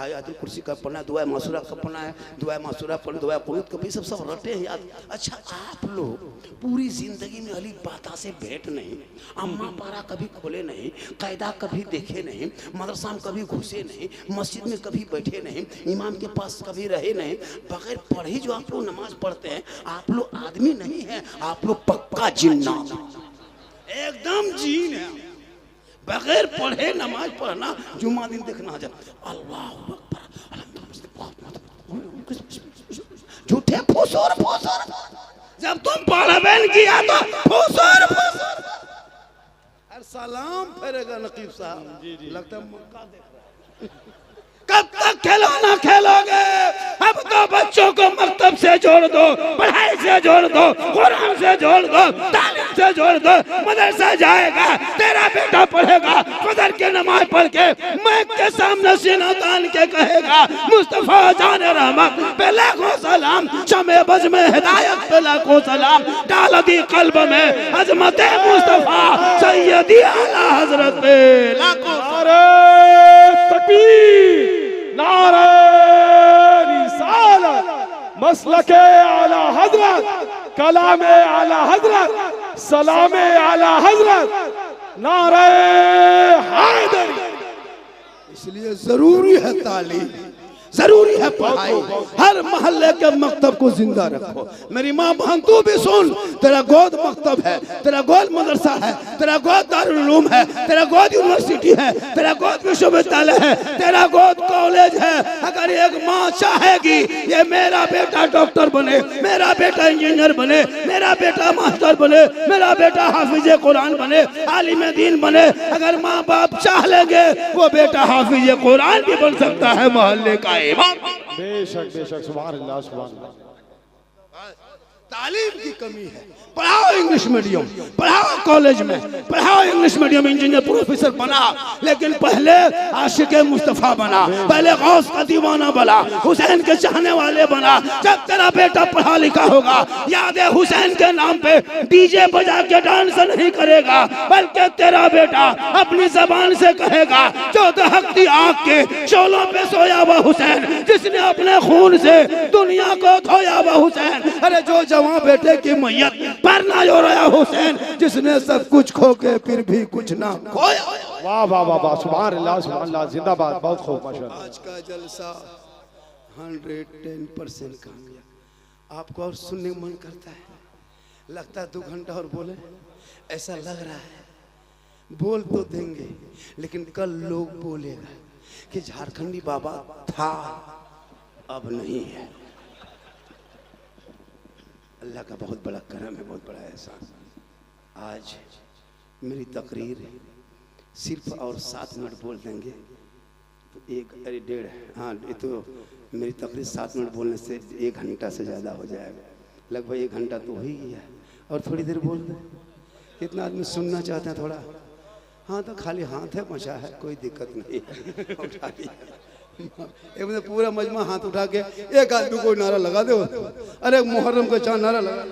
आयतुल कुर्सी कब पढ़ना है, दुआ मासूरा कब पढ़ना है, दुआ मासूरा पढ़, दुआ कुनूत कब, सब रटे हैं याद। अच्छा आप लोग पूरी जिंदगी में अली बाता से भेंट नहीं, अम्मा पारा कभी खोले नहीं, कायदा कभी देखे नहीं, मदरसा में कभी घुसे नहीं, मस्जिद में कभी बैठे नहीं, इमाम के पास कभी रहे नहीं, बगैर पढ़े जो आप लोग नमाज पढ़ते हैं, आप लोग आदमी नहीं है, आप लोग पक्का जिन्ना, एकदम जीन है। बगैर पढ़े नमाज पढ़ना, जुम्मा दिन देखना जा, अल्लाह झूठे फुसूर फुसूर, जब तुम पढ़बेन किया तो फुसूर फुसूर। सलाम फेरेगा नकीब साहब, लगता है मौका देख रहा है। कब तक खिलौना खेलोगे? अब तो बच्चों को मकतब से जोड़ दो, पढ़ाई से जोड़ दो, कुरान से जोड़ दो, तालीम से जोड़ दो, मदरसा जाएगा, तेरा बेटा पढ़ेगा, फजर की नमाज पढ़ के मैं के सामने सीना तान के कहेगा मुस्तफा जान रहमत पे लाखों सलाम, शमे बज में हिदायत पे लाखों सलाम, डाल दी कल्ब में अजमत मुस्तफा सैयदी आला हजरत पे लाखों तकबीर, नारे रिसालत, मसलके आला हजरत, कलामे आला हजरत, सलामे आला हजरत, नारे हैदरी। इसलिए जरूरी है तालीम, जरूरी है पढ़ाई, हर मोहल्ले के मकतब को जिंदा रखो। मेरी माँ बहन तू भी सुन, तेरा गोद मकतब है, तेरा गोद मदरसा है, तेरा गोद दारुल उलूम है, तेरा गोद यूनिवर्सिटी है, तेरा गोद विश्वविद्यालय है, तेरा गोद कॉलेज है। अगर एक माँ चाहेगी ये मेरा बेटा डॉक्टर बने, मेरा बेटा इंजीनियर बने, मेरा बेटा मास्टर बने, मेरा बेटा हाफिज कुरान बने, आलिम दीन बने, अगर माँ बाप चाह लेंगे वो बेटा हाफिज कुरान भी बन सकता है, मोहल्ले का बेशक बेशक, सुभान अल्लाह सुभान अल्लाह। तालीम की कमी है, पढ़ाओ इंग्लिश मीडियम, पढ़ाओ कॉलेज में, पढ़ाओ इंग्लिश मीडियम, इंजीनियर प्रोफेसर बना, लेकिन पहले आशिक मुस्तफा बना, पहले गौस का दीवाना बना, हुसैन के चाहने वाले बना। जब तेरा बेटा पढ़ा लिखा होगा, याद है हुसैन के नाम पे डीजे बजा के डांस नहीं करेगा, बल्कि तेरा बेटा अपनी जबान से कहेगा जो दहकती आग के शोलों पे सोया हुआ हुसैन, जिसने अपने खून से दुनिया को धोया हुआ हुसैन, अरे जो जवां बेटे की मैयत पर ना जो रहा हुसैन, जिसने सब कुछ खो के फिर भी कुछ ना खोया। वाह वाह वाह वाह, सुभान अल्लाह सुभान अल्लाह, जिंदाबाद, बहुत खूब माशाअल्लाह। आज का जलसा 110% कामयाब। आपको और सुनने मन करता है, लगता है 2 घंटा और बोले, ऐसा लग रहा है बोल तो देंगे, लेकिन कल लोग बोलेगा कि झारखंडी बाबा था अब नहीं है। अल्लाह का बहुत बड़ा करम है, बहुत बड़ा एहसान। आज मेरी तकरीर सिर्फ और 7 मिनट बोल देंगे तो 1.5, हाँ ये तो मेरी तकरीर 7 मिनट बोलने से 1 घंटा से ज़्यादा हो जाएगा, लगभग 1 घंटा तो हो ही गया। और थोड़ी देर बोल दें, कितना आदमी सुनना चाहते हैं थोड़ा, हाँ तो खाली हाथ है मचा है, कोई दिक्कत नहीं है, उठा एक मतलब पूरा मजमा हाथ उठा के एक आदमी को नारा लगा दो, अरे मुहर्रम का चांद नारा लगा।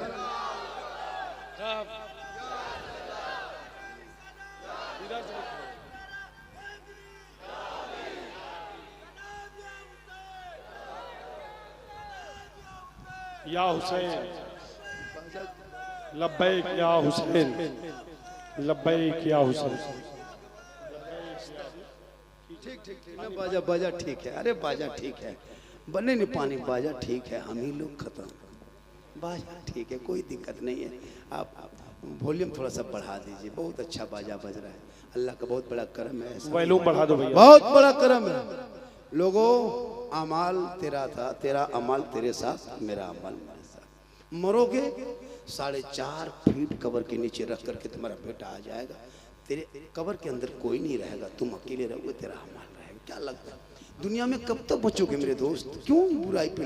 या हुसैन लब्बैक या हुसैन, लब्बैक या हुसैन। ठीक ठीक ठीक, बाजा बाजा ठीक है, अरे बाजा ठीक है, बने नहीं पानी, बाजा ठीक है, हम ही लोग खत्म, बाजा ठीक है, कोई दिक्कत नहीं है। आप वॉल्यूम थोड़ा सा बढ़ा दीजिए, बहुत अच्छा बाजा बज रहा है, अल्लाह का बहुत बड़ा करम है। वॉल्यूम बढ़ा दो भैया, बहुत बड़ा करम है। लोगों अमाल तेरा था, तेरा अमाल तेरे साथ, मेरा अमाल मेरे साथ। मरोगे 4.5 फीट कब्र के नीचे रख करके तुम्हारा बेटा आ जाएगा, तेरे कब्र के अंदर कोई नहीं रहेगा, तुम अकेले रहोगे, तेरा अमाल रहेगा। क्या लगता है दुनिया में कब तक बचोगे मेरे दोस्त? क्यों बुराई पे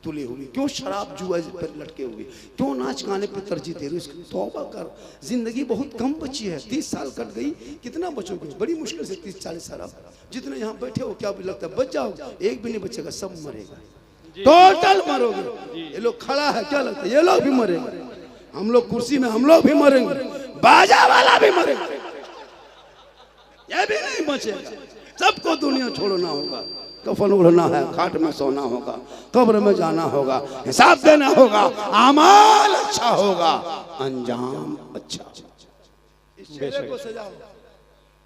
तुले हुए, क्यों शराब जुआ पर लटके हुए, क्यों नाच गाने पे तरजीह दे रहे हो? तौबा कर, जिंदगी बहुत कम बची है, 30 साल कट गई, कितना बचोगे? बड़ी मुश्किल से 30-40 साल। आप जितने यहाँ बैठे हो क्या भी लगता है बच जाओगे? एक भी नहीं बचेगा, सब मरेगा। टोटल मरोगे। ये लोग खड़ा है, क्या लगता है ये लोग भी मरेंगे, हम लोग कुर्सी में हम लोग भी मरेंगे, बाजा वाला भी मरेंगे, ये भी नहीं बचेगा। सबको दुनिया छोड़ना होगा, कफन उड़ना है, खाट में सोना होगा, कब्र में जाना होगा, हिसाब देना होगा, अमाल अच्छा होगा, अंजाम अच्छा। इस चेहरे को सजाओ,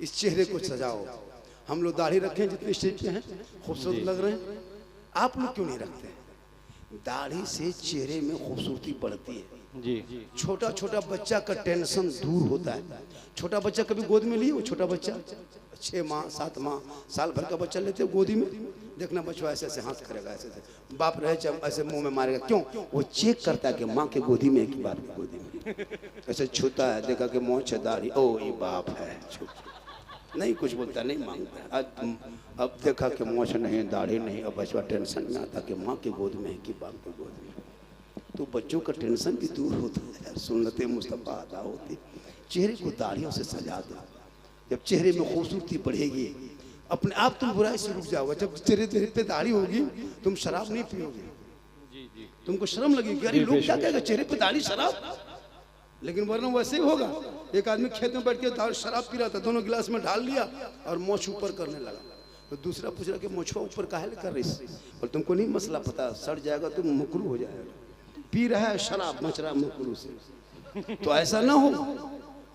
इस चेहरे को सजाओ। हम लोग दाढ़ी रखें जितने स्टेज पे हैं, खूबसूरत लग रहे हैं, आप लोग क्यों नहीं रखते? दाढ़ी से चेहरे में खूबसूरती बढ़ती है जी। छोटा छोटा बच्चा का टेंशन दूर होता है। छोटा बच्चा कभी गोद में लिए? वो छोटा बच्चा 6 माह 7 माह साल भर का बच्चा लेते हो गोदी में, देखना बच्चा ऐसे ऐसे हाथ करेगा, ऐसे ऐसे बाप रहे जब ऐसे मुंह में मारेगा, क्यों? वो चेक करता है कि माँ के गोदी में है कि बाप की गोदी में, ऐसे छूता है, देखा कि मोछ है, दाढ़ी, ओ ये बाप है, नहीं कुछ बोलता, नहीं मांगता। अब देखा कि मोछ नहीं, दाढ़ी नहीं, अब बच्चा टेंशन में आता कि माँ के गोद में है कि बाप के गोद में। तो बच्चों का टेंशन भी दूर होता है, सुन्नते मुस्तफा अदा होती। चेहरे को दाढ़ियों से सजा दो, जब चेहरे में खूबसूरती बढ़ेगी अपने आप तुम बुराई से रुक जाओगे। जब चेहरे पे दाढ़ी होगी तुम शराब नहीं पियोगे, तुमको शर्म लगेगी, अरे लोग क्या कहेगा चेहरे पे दाढ़ी शराब, लेकिन वरना वैसे ही होगा। एक आदमी खेत में बैठ के शराब पी रहा था, दोनों गिलास में डाल लिया और मोछ ऊपर करने लगा, तो दूसरा पूछ रहा कि मोछवा ऊपर काहे कर रही, और तुमको नहीं मसला पता, सड़ जाएगा तुम मुकरू हो जाएगा, पी रहा है शराब, मच रहा मुकरू से। तो ऐसा ना हो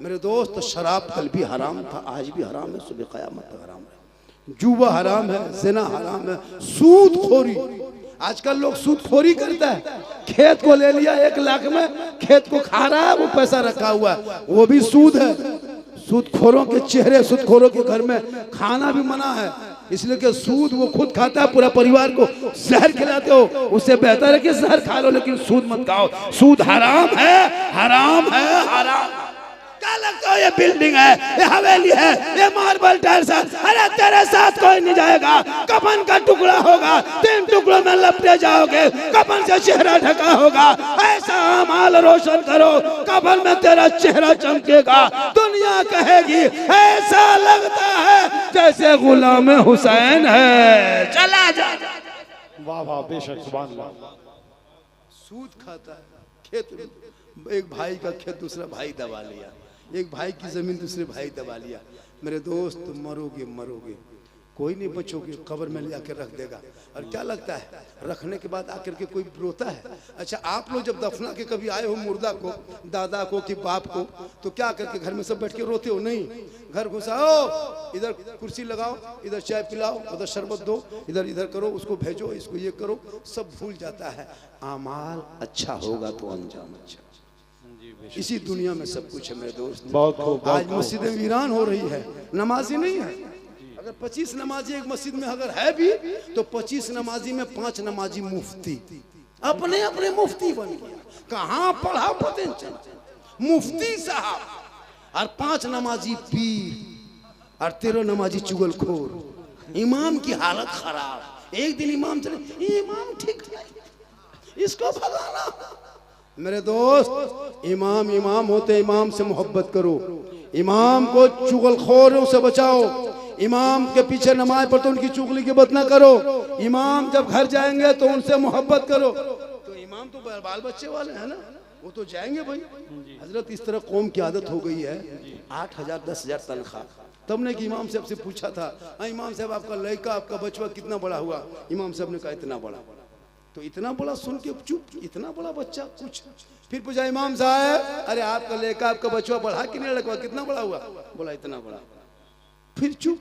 मेरे दोस्त, शराब कल भी हराम था, आज भी हराम है, सुबह क़यामत तक हराम है। जुआ हराम है, ज़िना हराम है, सूद खोरी, आजकल लोग सूद खोरी करता है। खेत को ले लिया 1 लाख में, खेत को खा रहा है, वो पैसा रखा हुआ है, वो भी सूद है। सूदखोरों के चेहरे, सूदखोरों के घर में खाना भी मना है, इसलिए कि सूद वो खुद खाता है, पूरा परिवार को जहर खिलाते हो, उससे बेहतर है कि जहर खा लो लेकिन सूद मत खाओ। सूद हराम है, हराम है, हराम। क्या लगता है ये बिल्डिंग है, ये हवेली है, ये मार्बल टाइल्स है, अरे तेरे साथ कोई नहीं जाएगा, कफन का टुकड़ा होगा, 3 टुकड़ों में लपटे जाओगे, कफन से चेहरा ढका होगा। ऐसा अमाल रोशन करो, कफन में तेरा चेहरा चमकेगा, दुनिया कहेगी ऐसा लगता है जैसे गुलाम हुसैन है, चला जा। वाह वाह, बेशक, सुभान अल्लाह। सूद खाता है, खेत, एक भाई का खेत दूसरा भाई दबा लिया, एक भाई की जमीन दूसरे भाई दबा लिया। मेरे दोस्त मरोगे मरोगे, कोई नहीं बचोगे, कब्र में ले जाकर रख देगा। और क्या लगता है रखने के बाद आकर के कोई रोता है? अच्छा आप लोग जब दफना के कभी आए हो मुर्दा को, दादा को कि बाप को, तो क्या करके घर में सब बैठ के रोते हो? नहीं, घर घुसाओ, इधर कुर्सी लगाओ, इधर चाय पिलाओ, उधर शरबत दो, इधर इधर करो, उसको भेजो, इसको ये करो, सब भूल जाता है। अमाल अच्छा होगा तो अंजाम अच्छा। इसी दुनिया में सब कुछ है मेरे दोस्त। आज मस्जिदें वीरान हो रही है, नमाजी नहीं है। अगर 25 नमाजी एक मस्जिद में अगर है भी, तो 25 नमाजी में 5 नमाजी मुफ्ती, अपने अपने मुफ्ती बन गया। कहाँ पढ़ा पोटेंशियल, मुफ्ती साहब, और 5 नमाजी पीर, और 13 नमाजी चुगलखोर। इमाम की हालत खराब, एक दिन इमाम चले, इमाम ठीक है, इसको भगाना। मेरे दोस्त, इमाम इमाम होते, इमाम से मोहब्बत करो, इमाम को चुगलखोरों से बचाओ, इमाम के पीछे नमाज पढ़ते उनकी चुगली की बात ना करो, इमाम जब घर जाएंगे तो उनसे मोहब्बत करो। तो इमाम तो बाल बच्चे वाले हैं ना, वो तो जाएंगे भाई। हजरत इस तरह कौम की आदत हो गई है, 8,000 10,000 तनख्वाह। तब ने कि इमाम साहब से पूछा था, इमाम साहब आपका लड़का आपका बचवा कितना बड़ा हुआ? इमाम साहब ने कहा इतना बड़ा। तो इतना बड़ा सुन के चुप, इतना बड़ा बच्चा कुछ। फिर पूछा इमाम साहब, अरे आपका लड़का आपका बचवा बढ़ा कि नहीं, लड़का कितना बड़ा हुआ? बोला इतना बड़ा। फिर चुप।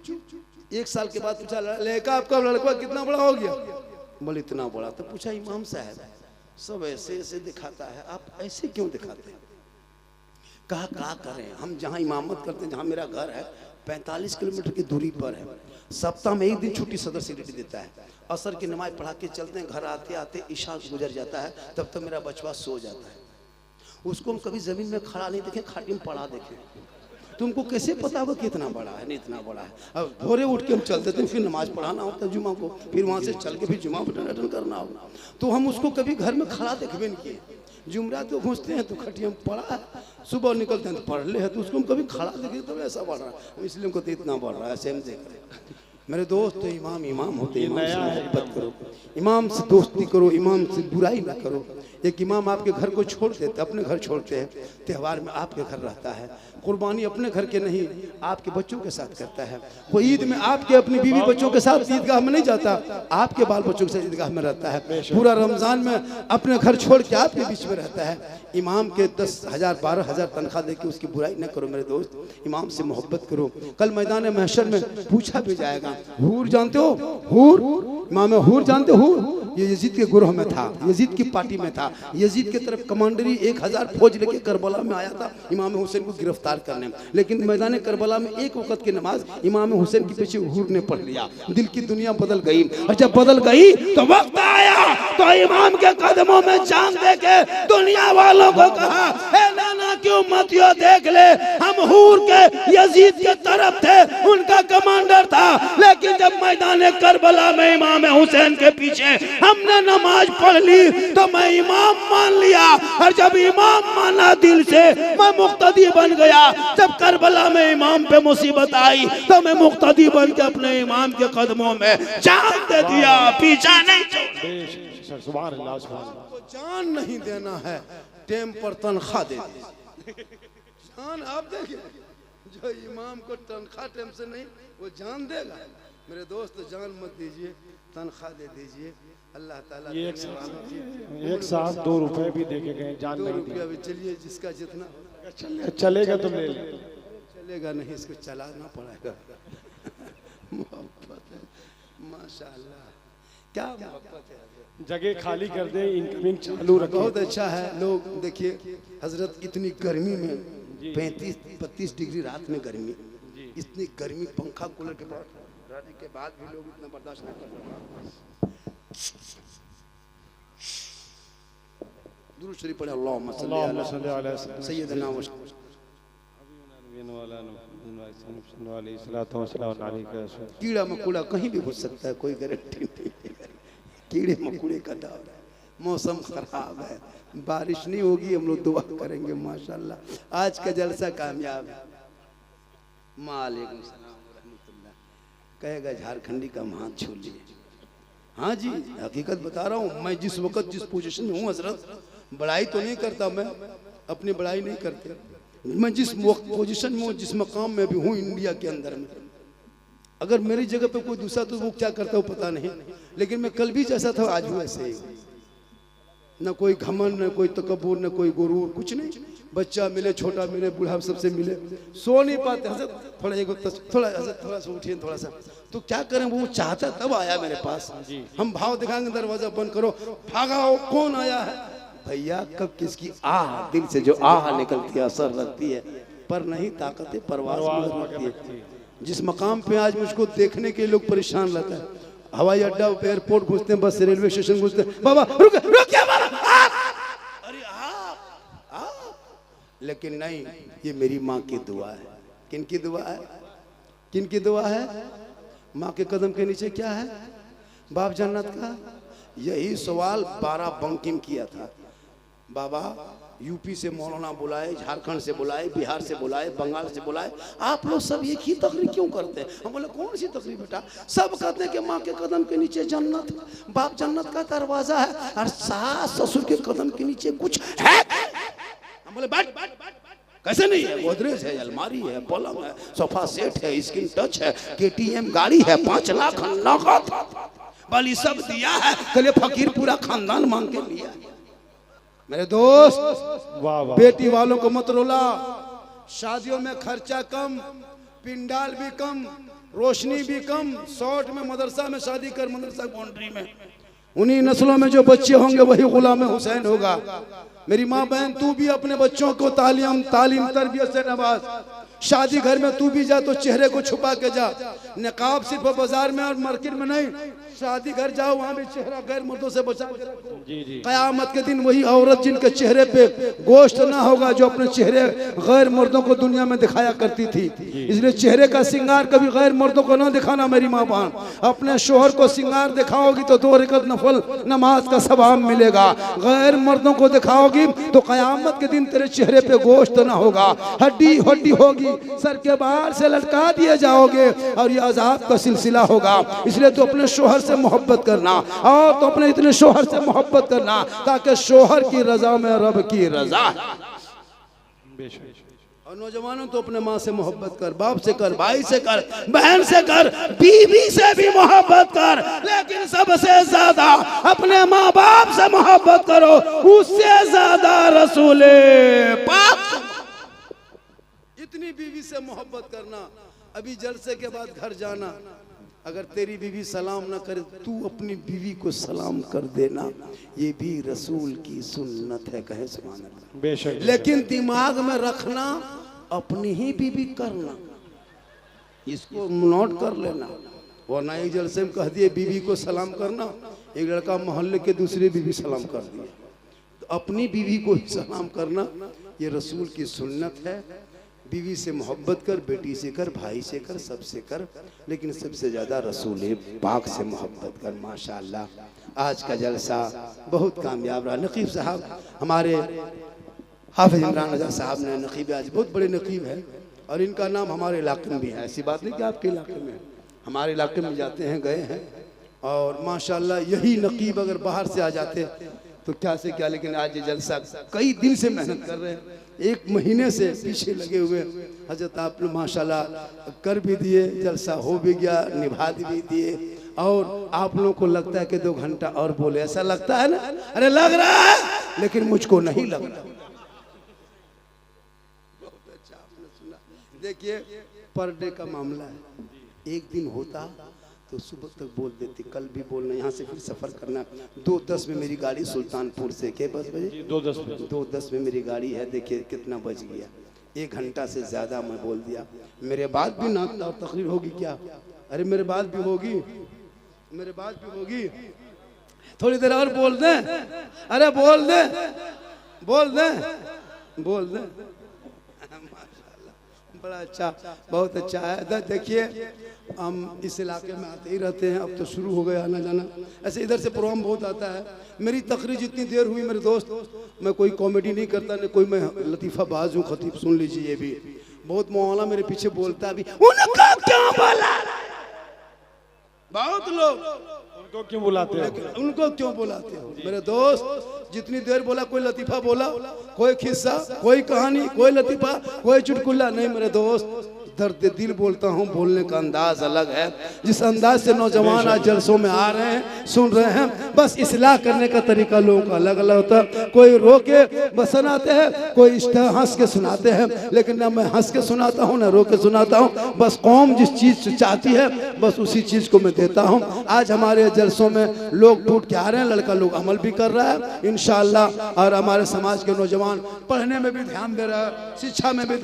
1 साल के बाद पूछा लड़का आपका लड़का कितना बड़ा हो गया? बोले इतना बड़ा। तो पूछा इमाम साहब सब ऐसे ऐसे दिखाता है, आप ऐसे क्यों दिखाते हैं? कहा क्या करें, हम जहाँ इमामत करते हैं, जहाँ मेरा घर है 45 किलोमीटर की दूरी पर है, सप्ताह में 1 दिन छुट्टी सदर सिटी देता है। असर की नमाज पढ़ा के चलते हैं, घर आते आते ईशा गुजर जाता है, तब तक मेरा बचवा सो जाता है। उसको हम कभी जमीन में खड़ा नहीं देखे, खाटी में पड़ा देखे। तुमको कैसे पता होगा कितना बड़ा है, नहीं इतना बड़ा है। अब भोरे उठ के हम चल देते हैं, फिर नमाज पढ़ाना होता है जुमा को, फिर वहाँ से चल के फिर जुमा अटेंड करना होगा। तो हम उसको कभी घर में खड़ा देखबे नहीं किए। जुमरा तो घुसते हैं तो खटिया में पड़ा है, सुबह निकलते हैं तो पढ़ ले है, तो उसको हम कभी खड़ा देखे तो ऐसा बढ़ रहा है, इसलिए हमको तो इतना बढ़ रहा है, ऐसे हम देख रहे हैं। मेरे दोस्त तो इमाम इमाम होते हैं, इमाम से मोहब्बत करो, इमाम से दोस्ती करो, इमाम से बुराई ना करो। एक इमाम आपके घर को छोड़ देते, अपने घर छोड़ते हैं, त्यौहार में आपके घर रहता है, कुर्बानी अपने घर के नहीं आपके बच्चों के साथ करता है, वो ईद में आपके अपनी बीवी बच्चों के साथ ईदगाह में नहीं जाता, आपके बाल बच्चों के साथ ईदगाह में रहता है, पूरा रमज़ान में अपने घर छोड़ के आपके बीच में रहता है। इमाम के 10,000 12,000 तनख्वाह देके उसकी बुराई न करो मेरे दोस्त, इमाम से मोहब्बत करो। कल मैदान महशर में पूछा भी जाएगा, हूर जानते हो? हूर, इमाम हूर जानते हो? हूर ये यजीद के गुरोह में था, यजीद की पार्टी में था, यजीद की तरफ कमांडरी 1000 फौज लेके करबला में आया था इमाम हुसैन को गिरफ्तार करने, लेकिन मैदान करबला में एक वक्त की नमाज इमाम हुसैन के पीछे हूर ने पढ़ लिया, दिल की दुनिया बदल गई। और जब बदल गई तो वक्त आया तो इमाम के कदमों में जान दे के दुनिया वालों को कहा, ए नाना की उम्मतियों देख ले, हम हूर के यजीद के तरफ थे, उनका कमांडर था, लेकिन जब मैदान करबला में इमाम हुसैन के पीछे हमने नमाज पढ़ ली तो मैं इमाम मान लिया, और जब इमाम माना दिल से मैं मुक्तदी बन गया। जब करबला में इमाम पे मुसीबत आई तो मैं मुक्तदी बन के अपने इमाम के कदमों में जान दे दिया, पीछा नहीं छोड़ा। सुभान अल्लाह, सुभान अल्लाह। तो जान नहीं देना है, टेम पर तनख्वाह दे दी। जान आप देखिए, जो इमाम को तनख्वाह टेम से नहीं वो जान देगा। मेरे दोस्त जान मत दीजिए, तनख्वाह दे दीजिए। अल्लाह ताला एक साथ 2 रुपए भी देके गए, जान 2 नहीं रुपया भी चलिए, जिसका जितना चलेगा तो ले ले, चलेगा नहीं इसको चलाना पड़ेगा। मोहब्बत है माशाअल्लाह, क्या मोहब्बत है। जगह खाली कर दे, इनकमिंग चालू रखो। बहुत अच्छा है। लोग देखिए हजरत इतनी गर्मी में 35-32 डिग्री रात में गर्मी, इतनी गर्मी पंखा कूलर के बाद रहने के बाद भी लोग इतना बर्दाश्त नहीं कर रहे। दुरूद शरीफ पढ़े, अल्लाहुम्मा सल्ली अला सय्यदना व कीड़ा मकोड़ा कहीं भी घुस सकता है, कोई गारंटी नहीं। कीड़े मकोड़े का डर है, मौसम खराब है, बारिश नहीं होगी, हम लोग दुआ करेंगे माशाल्लाह। आज का जलसा कामयाब है। मालेकुम सलाम व रहमतुल्लाह। कहेगा झारखंडी का हाथ छू लिए। हाँ जी, हकीकत बता रहा हूँ, मैं जिस वक्त जिस पोजीशन में हूँ हजरत, बड़ाई तो नहीं करता, मैं अपनी बड़ाई नहीं करते, मैं जिस पोजीशन में हूँ, जिस मकाम में भी हूँ इंडिया के अंदर में, अगर मेरी जगह पे कोई दूसरा तो वो क्या करता हो पता नहीं, लेकिन मैं कल भी जैसा था आज भी वैसे ही। न कोई घमंड, न कोई तकब्बुर, न कोई गुरूर, कुछ नहीं। बच्चा मिले, छोटा मिले, बूढ़ा सबसे मिले, सो नहीं पाते। हजरत थोड़ा सा उठिए, थोड़ा सा, तो क्या करें, वो चाहता तब आया मेरे पास। हम भाव दिखाएंगे, दरवाजा बंद करो, भागाओ, कौन आया है भैया? कब किसकी आह दिल से जो आह निकलती है, असर रखती है, पर नहीं ताकत परवाज़ रखती है। जिस मकाम पे आज मुझको देखने के लोग परेशान रहता है, हवाई अड्डा, एयरपोर्ट घुसते हैं, बस रेलवे स्टेशन घुसते हैं, बाबा रुक रुक क्या बाबा, अरे लेकिन नहीं, ये मेरी माँ की दुआ है। किन की दुआ है? किन की दुआ है? माँ के कदम के नीचे क्या है? बाप जन्नत का। यही सवाल 12 बंकिम किया था। बाबा यूपी से मौलाना बुलाए, झारखंड से बुलाए, बिहार से बुलाए, बंगाल से बुलाए, आप लोग सब एक ही तकरीर क्यों करते हैं? हम बोले कौन सी तकरीर बेटा? सब कहते हैं कि माँ के कदम के नीचे जन्नत, बाप जन्नत का दरवाजा है, और सास ससुर के कदम के नीचे कुछ है। हम बोले बैठ, कैसे नहीं है? गोदरेज है, अलमारी है, पलंग है, सोफा सेट है, स्क्रीन टच है, KTM गाड़ी है, 5 लाख नगद, बली सब दिया है। कल फकीर पूरा खानदान मांग के लिया। मेरे दोस्त, वाह वाह, बेटी वालों को मत रोला। शादियों में खर्चा कम, पिंडाल भी कम, रोशनी भी कम, शॉर्ट में मदरसा में शादी कर, मदरसा बाउंड्री में। उन्हीं नस्लों में जो बच्चे होंगे वही गुलाम हुसैन होगा। मेरी माँ बहन, तू भी अपने बच्चों को तालीम तरबियत से नवाज। शादी घर में तू भी जा तो चेहरे को छुपा के जा। निकाब सिर्फ बाजार में और मार्केट में नहीं, शादी घर जाओ, वहाँ भी चेहरा गैर मर्दों से बचा के रखो। जी जी। कयामत के दिन वही औरत जिनके चेहरे पे गोश्त ना होगा, जो अपने चेहरे गैर मर्दों को दुनिया में दिखाया करती थी। इसलिए चेहरे का श्रृंगार कभी गैर मर्दों को ना दिखाना मेरी माँ बहन। अपने शोहर को श्रृंगार दिखाओगी तो 2 रकात नफल नमाज का सवाब मिलेगा। गैर मर्दों को दिखाओगी तो कयामत के दिन तेरे चेहरे पे गोश्त ना होगा, हड्डी हड्डी होगी, सर के बाहर से लटका दिए जाओगे और ये अजाब का सिलसिला होगा। इसलिए तो अपने शोहर से मोहब्बत करना, और तो अपने इतने शोहर से मोहब्बत करना ताकि शोहर की रजा में रब की रजा है। और नौजवानों तो अपने माँ से मोहब्बत कर, बाप से कर, भाई से कर, बहन से कर, बीवी से भी मोहब्बत कर, लेकिन सबसे ज्यादा अपने माँ बाप से मोहब्बत करो, उससे ज्यादा रसूले पाक। इतनी बीवी से मोहब्बत करना। अभी जलसे के बाद घर जाना, अगर तेरी बीवी सलाम ना करे, तू अपनी बीवी को सलाम कर देना। ये भी रसूल की सुन्नत है, कहे सुभान अल्लाह। बेशक। लेकिन दिमाग में रखना, अपनी ही बीवी करना, इसको नोट कर लेना। वरना एक जलसे में कह दिए बीवी को सलाम करना, एक लड़का मोहल्ले के दूसरी बीवी सलाम कर दिया। तो अपनी बीवी को ही सलाम करना, ये रसूल की सुन्नत है। बीवी से मोहब्बत कर, बेटी से कर, भाई से कर, सबसे कर, लेकिन सबसे ज़्यादा रसूल पाक से मोहब्बत कर। माशाअल्लाह आज का जलसा बहुत कामयाब रहा। नकीब साहब हमारे हाफिज इमरान रजा साहब ने, नकीब आज बहुत बड़े नकीब है और इनका नाम हमारे इलाके में भी है। ऐसी बात नहीं कि आपके इलाके में, हमारे इलाके में जाते हैं, गए हैं। और माशाअल्लाह यही नकीब अगर बाहर से आ जाते तो क्या से क्या, लेकिन आज ये जलसा कई दिन से मेहनत कर रहे हैं, 1 महीने से पीछे लगे हुए। हजरत आप लोग माशाल्लाह कर भी दिए, जलसा हो भी गया, निभा भी दिए। और आप लोगों को लगता है कि 2 घंटा और बोले, ऐसा लगता है ना? अरे लग रहा है, लेकिन मुझको नहीं लग रहा। बहुत अच्छा आपने सुना। देखिए पर डे का मामला है, एक दिन होता तो सुबह तक बोल देती, कल भी बोलना, यहाँ से फिर सफ़र करना। 2:10 में मेरी गाड़ी सुल्तानपुर से, के 10 बजे 2:10 में मेरी गाड़ी है। देखिए कितना बज गया, 1 घंटा से ज़्यादा मैं बोल दिया। मेरे बाद भी ना और तकरीर होगी क्या? अरे मेरे बाद भी होगी, मेरे बाद भी होगी। थोड़ी देर और बोल दें, अरे बोल दें, बोल दें, बोल दें। बड़ा अच्छा, बहुत अच्छा है। देखिए हम इस इलाके में आते ही रहते हैं, अब तो शुरू हो गया आना जाना। ऐसे इधर से प्रोग्राम बहुत आता है। मेरी तकरीर जितनी देर हुई मेरे दोस्त, मैं कोई कॉमेडी नहीं करता, नहीं कोई मैं लतीफ़ा बाज हूँ। खतीब सुन लीजिए, ये भी बहुत मौलाना मेरे पीछे बोलता है भी, उनका क्यों बोला? बहुत लोग उनको क्यों बुलाते हो? उनको क्यों बुलाते हो? मेरे दोस्त जितनी देर बोला, कोई लतीफ़ा बोला, कोई किस्सा, कोई कहानी, कोई लतीफ़ा, कोई चुटकुला नहीं। मेरे दोस्त दर्द दिल बोलता हूँ, बोलने का अंदाज अलग है। जिस अंदाज से नौजवान आज जलसों में आ रहे हैं, सुन रहे हैं, बस इस्लाह करने का तरीका लोगों का अलग अलग होता है। कोई रो के बस सुनाते हैं, कोई हंस के सुनाते हैं, लेकिन ना मैं हंस के सुनाता हूँ ना रो के सुनाता हूँ। बस कौम जिस चीज़ चाहती है बस उसी चीज़ को मैं देता हूँ। आज हमारे जलसों में लोग टूट के आ रहे हैं, लड़का लोग अमल भी कर रहा है इंशाअल्लाह, और हमारे समाज के नौजवान पढ़ने में भी ध्यान दे रहा है, शिक्षा में भी